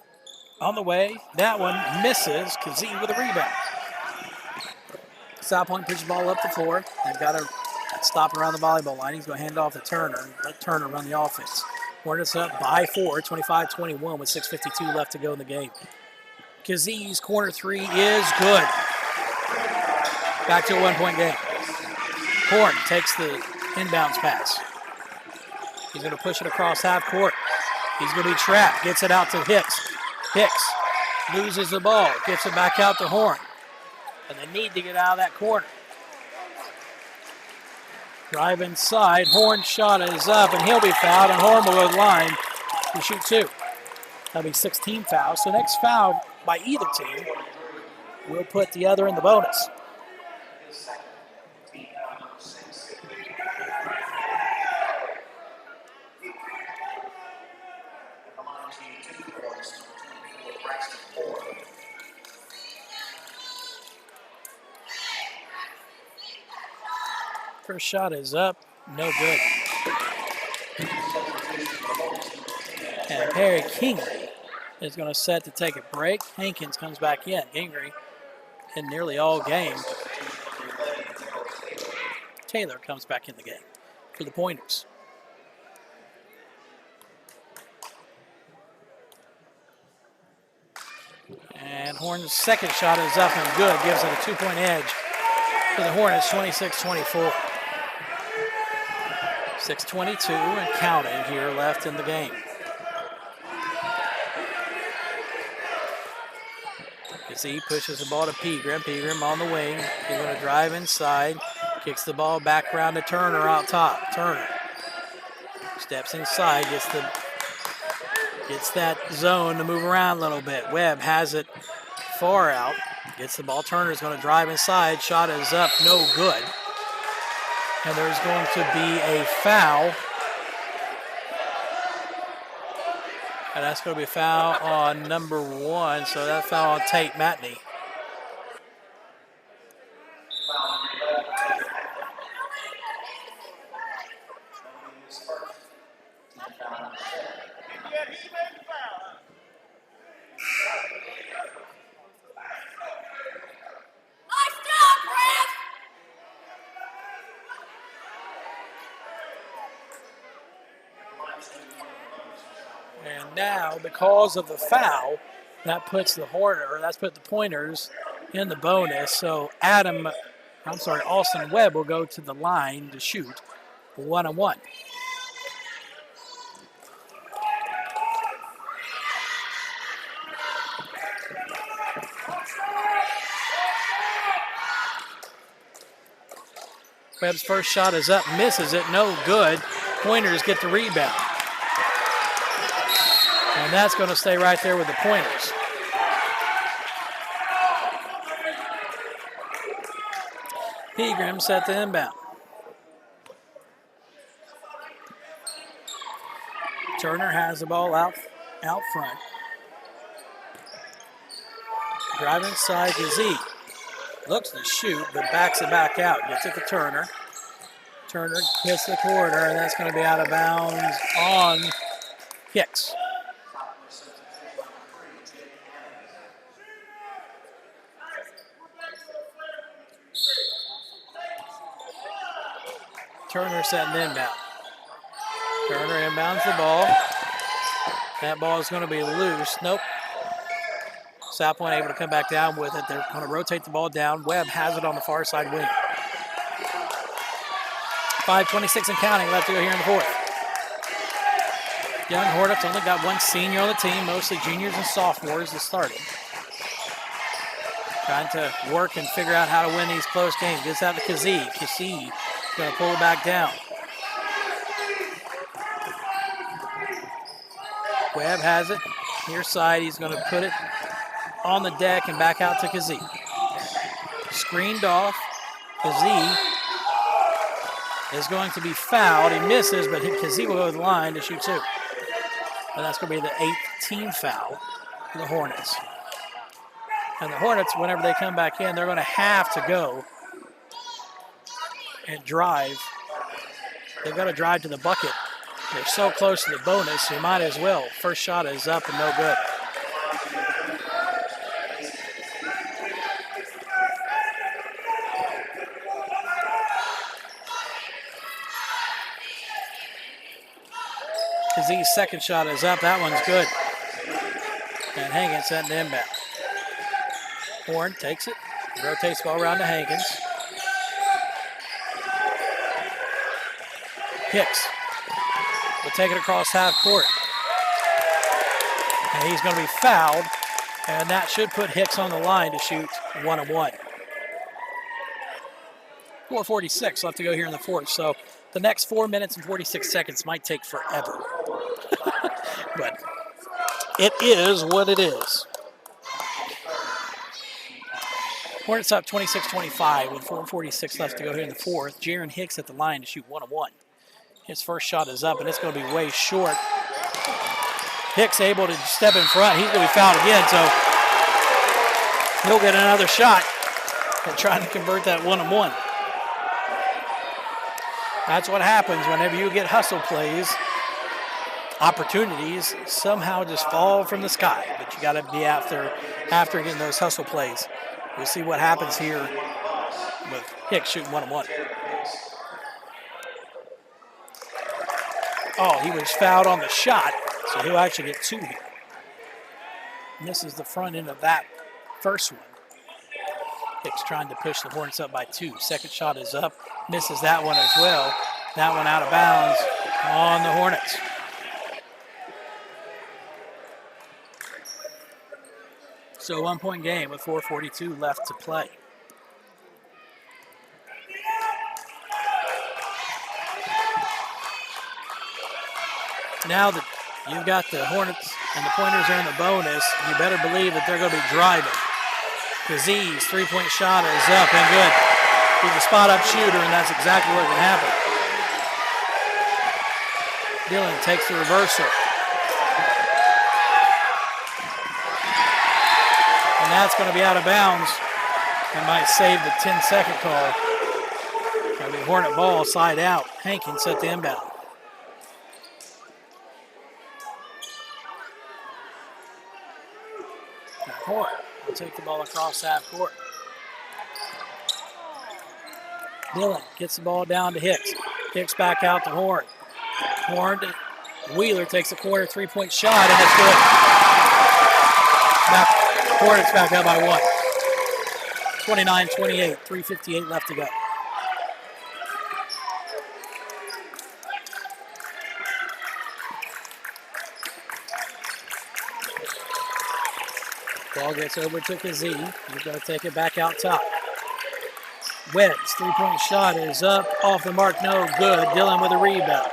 on the way. That one misses. Kazee with a rebound. South Point pushes the ball up the floor. They've got to stop around the volleyball line. He's going to hand it off to Turner and let Turner run the offense. Hornets up by 4, 25-21 with 6:52 left to go in the game. Kazee's corner 3 is good. Back to a 1-point game. Horn takes the inbounds pass. He's going to push it across half court. He's going to be trapped. Gets it out to Hicks. Hicks loses the ball. Gets it back out to Horn. And they need to get out of that corner. Drive inside. Horn's shot is up, and he'll be fouled, and Horn will go to the line to shoot 2. That'll be 16 fouls. So next foul by either team will put the other in the bonus. First shot is up, no good. And Perry Kingery is going to set to take a break. Hankins comes back in. Kingery in nearly all game. Taylor comes back in the game for the Pointers. And Horn's second shot is up and good. Gives it a 2-point edge for the Hornets, 26-24. 6:22 and counting here left in the game. Kazee pushes the ball to Pegram. Pegram on the wing. He's going to drive inside. Kicks the ball back around to Turner out top. Turner steps inside. Gets that zone to move around a little bit. Webb has it far out. Gets the ball. Turner's going to drive inside. Shot is up. No good. And there's going to be a foul. And that's going to be a foul on number 1. So that foul on Tate Matney. Now, because of the foul, that puts the Pointers in the bonus. So Austin Webb will go to the line to shoot 1-on-1. Webb's first shot is up, misses it, no good. Pointers get the rebound. And that's going to stay right there with the Pointers. Pegram set the inbound. Turner has the ball out front. Driving inside to Z. Looks to shoot, but backs it back out. Gets it to Turner. Turner hits the corner, and that's going to be out of bounds on Hicks. Turner setting inbound. Turner inbounds the ball. That ball is going to be loose. Nope. South Point able to come back down with it. They're going to rotate the ball down. Webb has it on the far side wing. 5:26 and counting left to go here in the fourth. Young Hornets only got one senior on the team, mostly juniors and sophomores that started. Trying to work and figure out how to win these close games. Gets out to Kazee. Kazee going to pull it back down. Webb has it. Near side, he's going to put it on the deck and back out to Kazee. Screened off. Kazee is going to be fouled. He misses, but Kazee will go to the line to shoot two. And that's going to be the 8th team foul for the Hornets. And the Hornets, whenever they come back in, they're going to have to go and drive. They've got to drive to the bucket. They're so close to the bonus, you might as well. First shot is up and no good. Kazee's second shot is up. That one's good. And Hankins sent the inbound. Horn takes it, rotates the ball around to Hankins. Hicks will take it across half court. And he's going to be fouled, and that should put Hicks on the line to shoot 1-on-1. 4:46 left to go here in the fourth, so the next 4 minutes and 46 seconds might take forever. But it is what it is. Hornets up 26-25 with 4:46 left to go here in the fourth. Jaron Hicks at the line to shoot 1-on-1. His first shot is up, and it's going to be way short. Hicks able to step in front. He's going to be fouled again, so he'll get another shot and trying to convert that 1-on-1. That's what happens whenever you get hustle plays. Opportunities somehow just fall from the sky, but you got to be out there after getting those hustle plays. We'll see what happens here with Hicks shooting 1-on-1. Oh, he was fouled on the shot, so he'll actually get two here. And this is the front end of that first one. Hicks trying to push the Hornets up by 2. Second shot is up, misses that one as well. That one out of bounds on the Hornets. So 1 point game with 4:42 left to play. Now that you've got the Hornets and the Pointers are in the bonus, you better believe that they're going to be driving. Kazee's three-point shot is up and good. He's a spot-up shooter, and that's exactly what can happen. Dillon takes the reversal. And that's going to be out of bounds. It might save the 10-second call. That'll be Hornet ball side out. Hankins set the inbound. Horn will take the ball across half court. Dillon gets the ball down to Hicks. Hicks back out to Horn. Horn Wheeler takes a corner three-point shot, and it's good. Hornets back up by 1. 29-28, 3:58 left to go. Ball gets over to Kazee. He's going to take it back out top. Webb's three-point shot is up, off the mark, no good. Dillon with a rebound.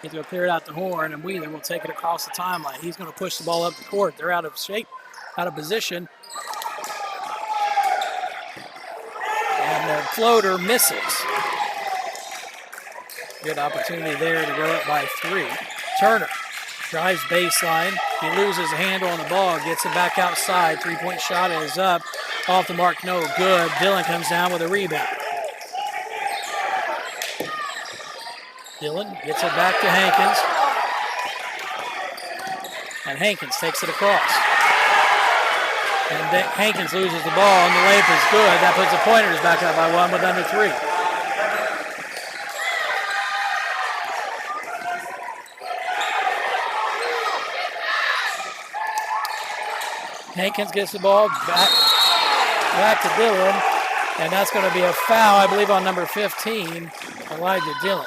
He's going to clear it out to Horn, and Wheeler will take it across the timeline. He's going to push the ball up the court. They're out of shape, out of position. And the floater misses. Good opportunity there to go up by 3. Turner drives baseline. He loses a handle on the ball, gets it back outside. Three-point shot is up. Off the mark, no good. Dillon comes down with a rebound. Dillon gets it back to Hankins. And Hankins takes it across. And Hankins loses the ball, and the layup is good. That puts the Pointers back up by 1 with under 3. Hankins gets the ball back to Dillon, and that's going to be a foul, I believe, on number 15, Elijah Dillon.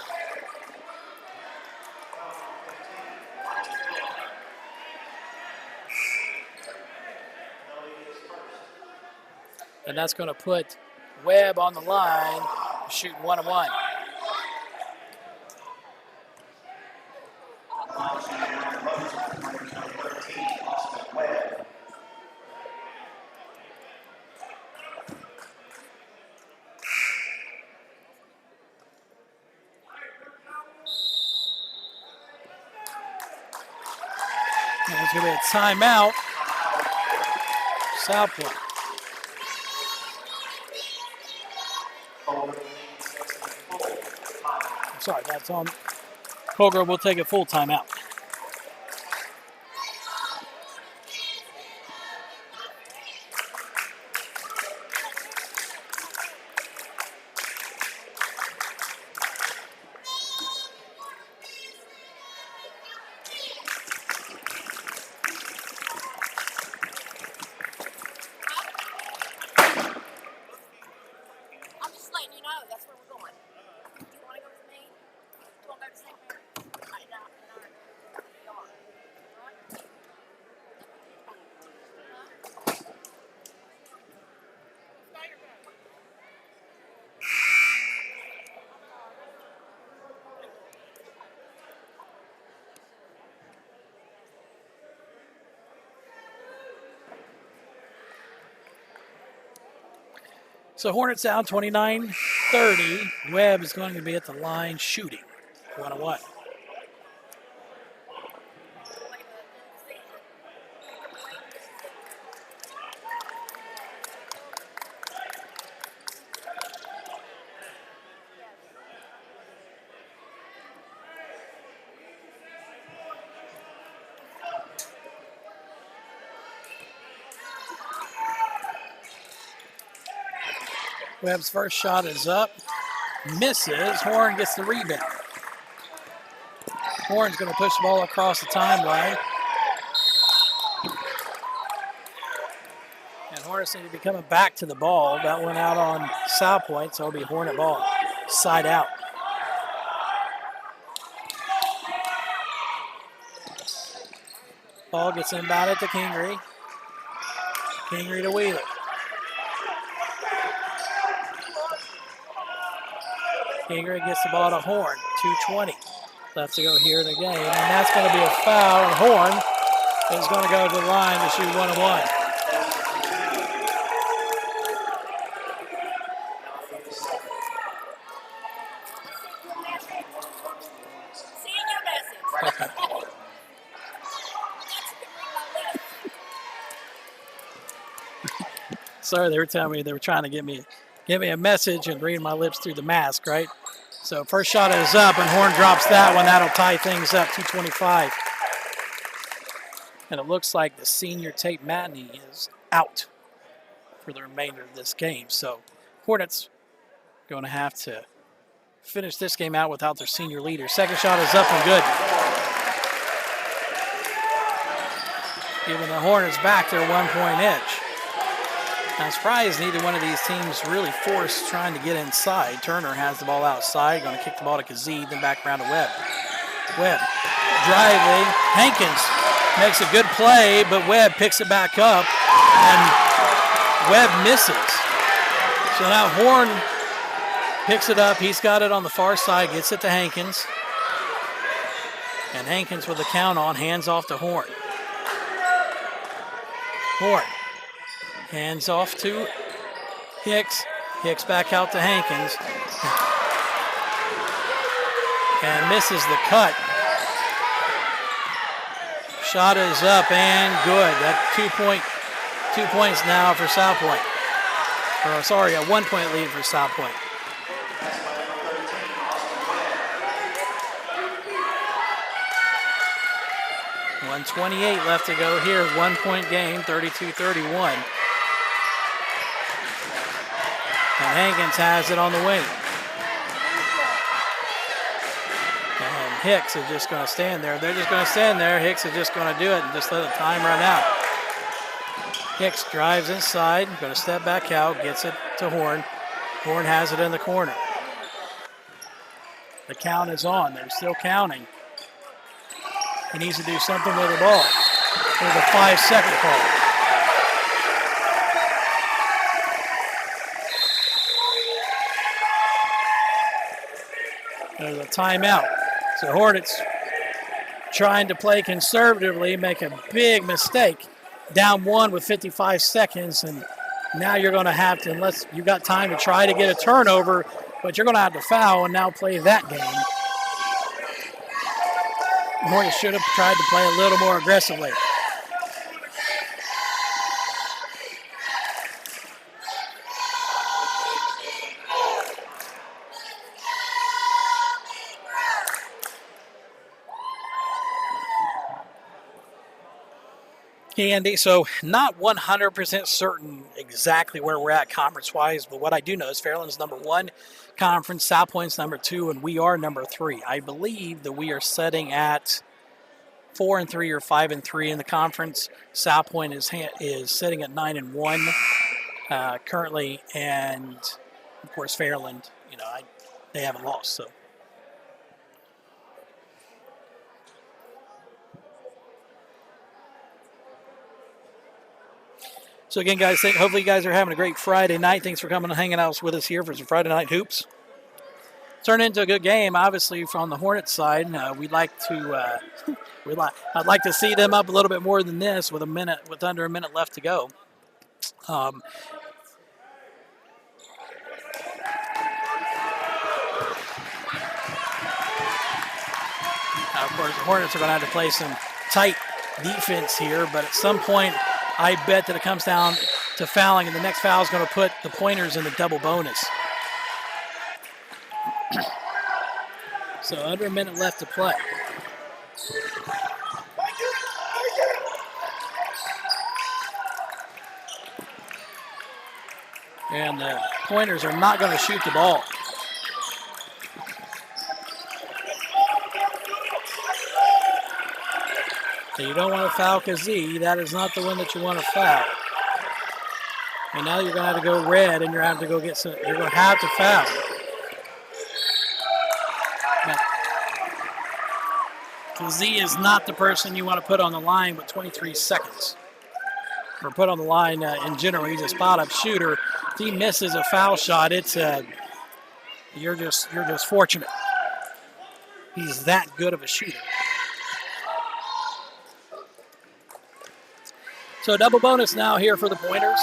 And that's going to put Webb on the line, shooting 1-1. There's going to be a timeout. South Point. I'm sorry, that's on. Colgrove will take a full timeout. So Hornets down 29-30. Webb is going to be at the line shooting 1-1. Webb's first shot is up, misses. Horn gets the rebound. Horn's going to push the ball across the timeline. And Hornets need to be coming back to the ball. That went out on South Point, so it'll be Hornet ball, side out. Ball gets inbounded to Kingery. Kingery to Wheeler. Kingery gets the ball to Horn, 2:20 left to go here in the game, and that's going to be a foul, and Horn is going to go to the line to shoot 1-1. Sorry, they were telling me they were trying to give me a message and read my lips through the mask, right? So first shot is up, and Horn drops that one. That'll tie things up, 2:25. And it looks like the senior Tate Matney is out for the remainder of this game. So Hornets going to have to finish this game out without their senior leader. Second shot is up and good. giving the Hornets back their 1-point edge. I'm surprised neither one of these teams really forced trying to get inside. Turner has the ball outside, going to kick the ball to Kazee, then back around to Webb. Webb driving. Hankins makes a good play, but Webb picks it back up, and Webb misses. So now Horn picks it up. He's got it on the far side, gets it to Hankins. And Hankins with the count on, hands off to Horn. Horn hands off to Hicks. Hicks back out to Hankins. And misses the cut. Shot is up and good. That 2 points now for South Point. Or sorry, a 1-point lead for South Point. .128 left to go here. 1-point game, 32-31. And Hankins has it on the wing. And Hicks is just going to stand there. They're just going to stand there. Hicks is just going to do it and just let the time run out. Hicks drives inside, going to step back out, gets it to Horn. Horn has it in the corner. The count is on. They're still counting. He needs to do something with the ball. There's a 5-second call. There's a timeout. So Hornets trying to play conservatively, make a big mistake. Down 1 with 55 seconds, and now you're going to have to, unless you got time to try to get a turnover, but you're going to have to foul and now play that game. Hornets should have tried to play a little more aggressively. Andy, so not 100% certain exactly where we're at conference-wise, but what I do know is Fairland's number 1 conference, South Point's number 2, and we are number 3. I believe that we are setting at 4-3 or 5-3 in the conference. South Point is sitting at 9-1 currently, and of course Fairland, they haven't lost, so. So again, guys, hopefully you guys are having a great Friday night. Thanks for coming and hanging out with us here for some Friday Night Hoops. Turned into a good game, obviously, from the Hornets side. I'd like to see them up a little bit more than this with under a minute left to go. Of course, the Hornets are going to have to play some tight defense here, but at some point, I bet that it comes down to fouling, and the next foul is going to put the Pointers in the double bonus. So under a minute left to play. And the Pointers are not going to shoot the ball. So you don't want to foul Kazee. That is not the one that you want to foul. And now you're going to have to go red, and you're going to have to go get some. You're going to have to foul. Kazee is not the person you want to put on the line with 23 seconds, or put on the line in general. He's a spot-up shooter. If he misses a foul shot, it's you're just fortunate. He's that good of a shooter. So double bonus now here for the Pointers.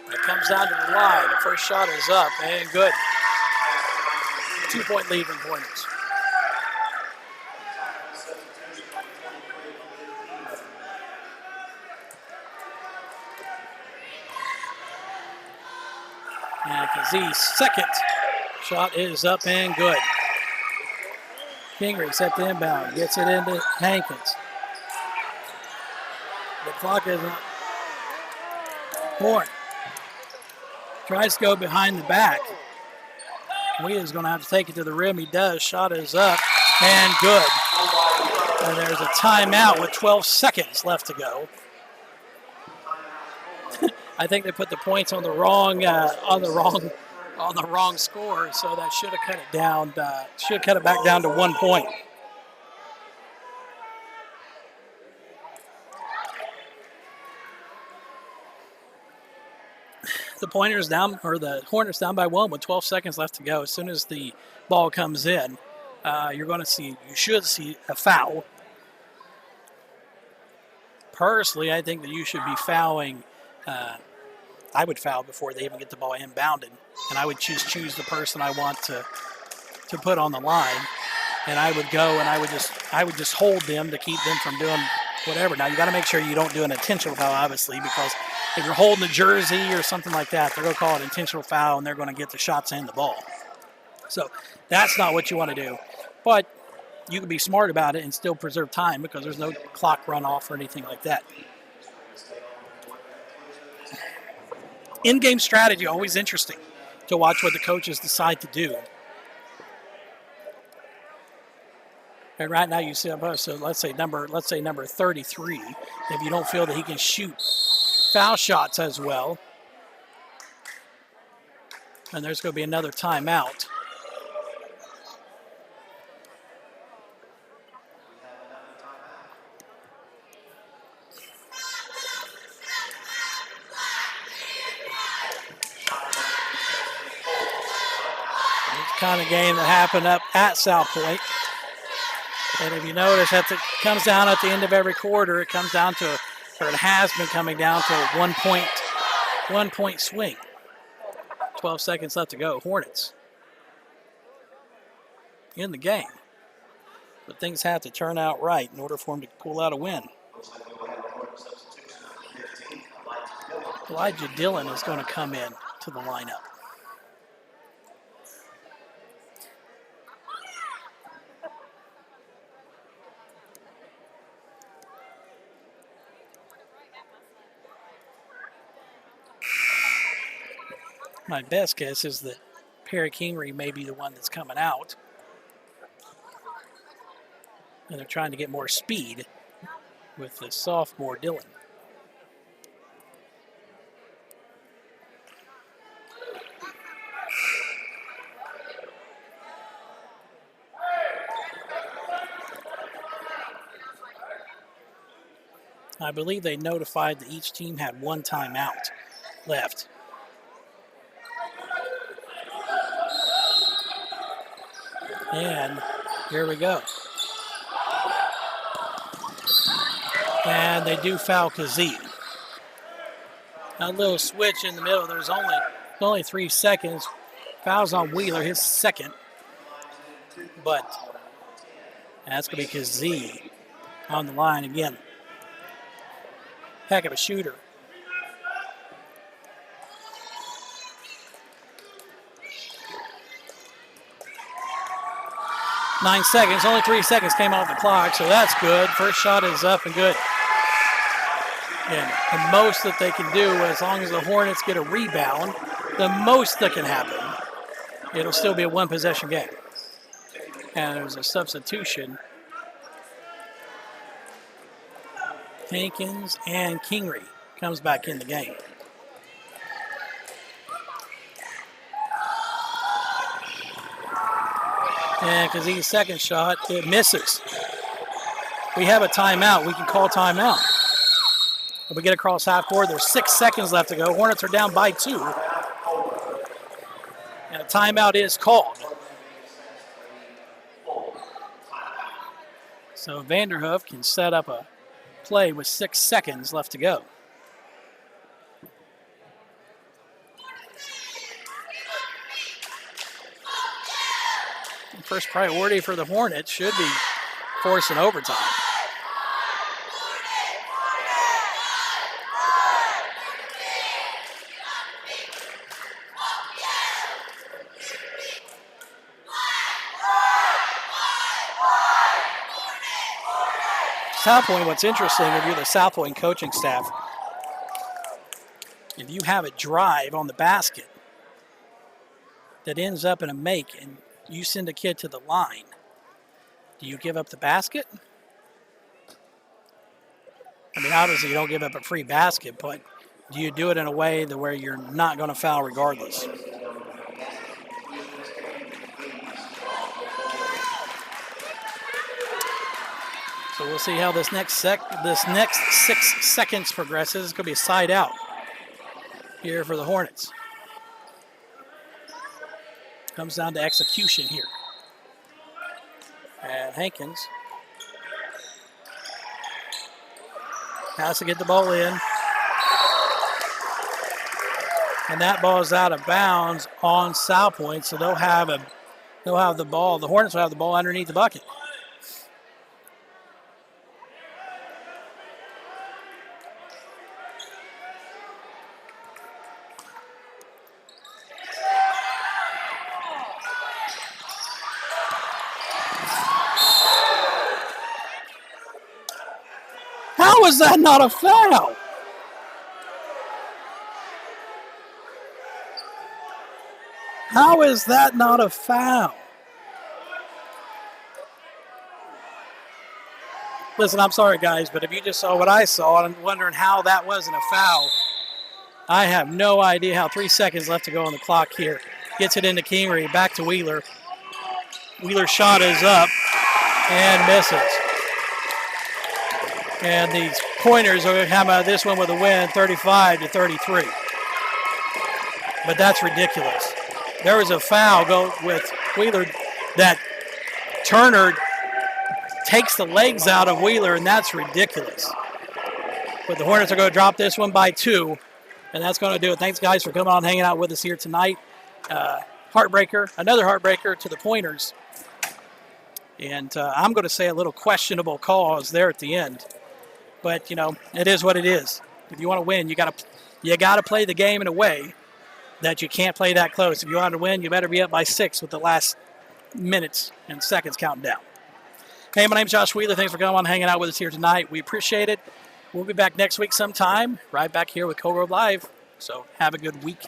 It comes down to the line. The first shot is up and good. 2-point lead for the Pointers. And Kazee's second shot is up and good. Kingery set the inbound, gets it into Hankins. The clock is on. Horn tries to go behind the back. Wheaton's going to have to take it to the rim. He does. Shot is up and good. And there's a timeout with 12 seconds left to go. I think they put the points on the wrong score, so that should have cut it down. Should have cut it back down to 1 point. The Pointers down, or the Hornets down by 1 with 12 seconds left to go. As soon as the ball comes in, you should see a foul. Personally, I think that you should be fouling. I would foul before they even get the ball inbounded, and I would choose the person I want to put on the line, and I would go and I would just hold them to keep them from doing whatever. Now you got to make sure you don't do an intentional foul, obviously, because if you're holding a jersey or something like that, they're going to call it intentional foul, and they're going to get the shots and the ball. So that's not what you want to do. But you can be smart about it and still preserve time because there's no clock run off or anything like that. In-game strategy, always interesting to watch what the coaches decide to do. And right now you see, so let's say number 33. If you don't feel that he can shoot foul shots as well, and there's going to be another timeout. Kind of game that happened up at South Point. And if you notice, it comes down at the end of every quarter. It comes down to, or it has been coming down to a 1 point swing. 12 seconds left to go. Hornets in the game. But things have to turn out right in order for them to pull out a win. Elijah Dillon is going to come in to the lineup. My best guess is that Perry Kingery may be the one that's coming out. And they're trying to get more speed with the sophomore Dillon. I believe they notified that each team had one timeout left. And here we go. And they do foul Kazee. A little switch in the middle. There's only 3 seconds. Fouls on Wheeler, his second. But that's going to be Kazee on the line again. Heck of a shooter. Nine seconds, only 3 seconds came off the clock, so that's good. First shot is up and good. And the most that they can do, as long as the Hornets get a rebound, the most that can happen, it'll still be a one-possession game. And there's a substitution. Hankins and Kingery comes back in the game. And Kazee's second shot, it misses. We have a timeout. We can call timeout. If we get across half court, there's 6 seconds left to go. Hornets are down by 2. And a timeout is called. So Vanderhoof can set up a play with 6 seconds left to go. First priority for the Hornets should be forcing overtime. South Point, what's interesting, if you're the South Point coaching staff, if you have a drive on the basket that ends up in a make and you send a kid to the line, do you give up the basket? I mean, obviously you don't give up a free basket, but do you do it in a way that where you're not going to foul regardless? So we'll see how this next 6 seconds progresses. It's going to be a side out here for the Hornets. Comes down to execution here. And Hankins has to get the ball in. And that ball is out of bounds on South Point, so they'll have the ball. The Hornets will have the ball underneath the bucket. How is that not a foul? How is that not a foul? Listen, I'm sorry, guys, but if you just saw what I saw and wondering how that wasn't a foul, I have no idea how. 3 seconds left to go on the clock here. Gets it into Kingery, back to Wheeler. Wheeler's shot is up and misses. And these Pointers are going to come out of this one with a win, 35-33. But that's ridiculous. There was a foul go with Wheeler that Turner takes the legs out of Wheeler, and that's ridiculous. But the Hornets are going to drop this one by 2, and that's going to do it. Thanks, guys, for coming on, hanging out with us here tonight. Heartbreaker, another heartbreaker to the Pointers. And I'm going to say a little questionable cause there at the end. But, you know, it is what it is. If you want to win, you got to play the game in a way that you can't play that close. If you want to win, you better be up by 6 with the last minutes and seconds counting down. Hey, my name's Josh Wheeler. Thanks for coming on, hanging out with us here tonight. We appreciate it. We'll be back next week sometime, right back here with Co-Road Live. So have a good week.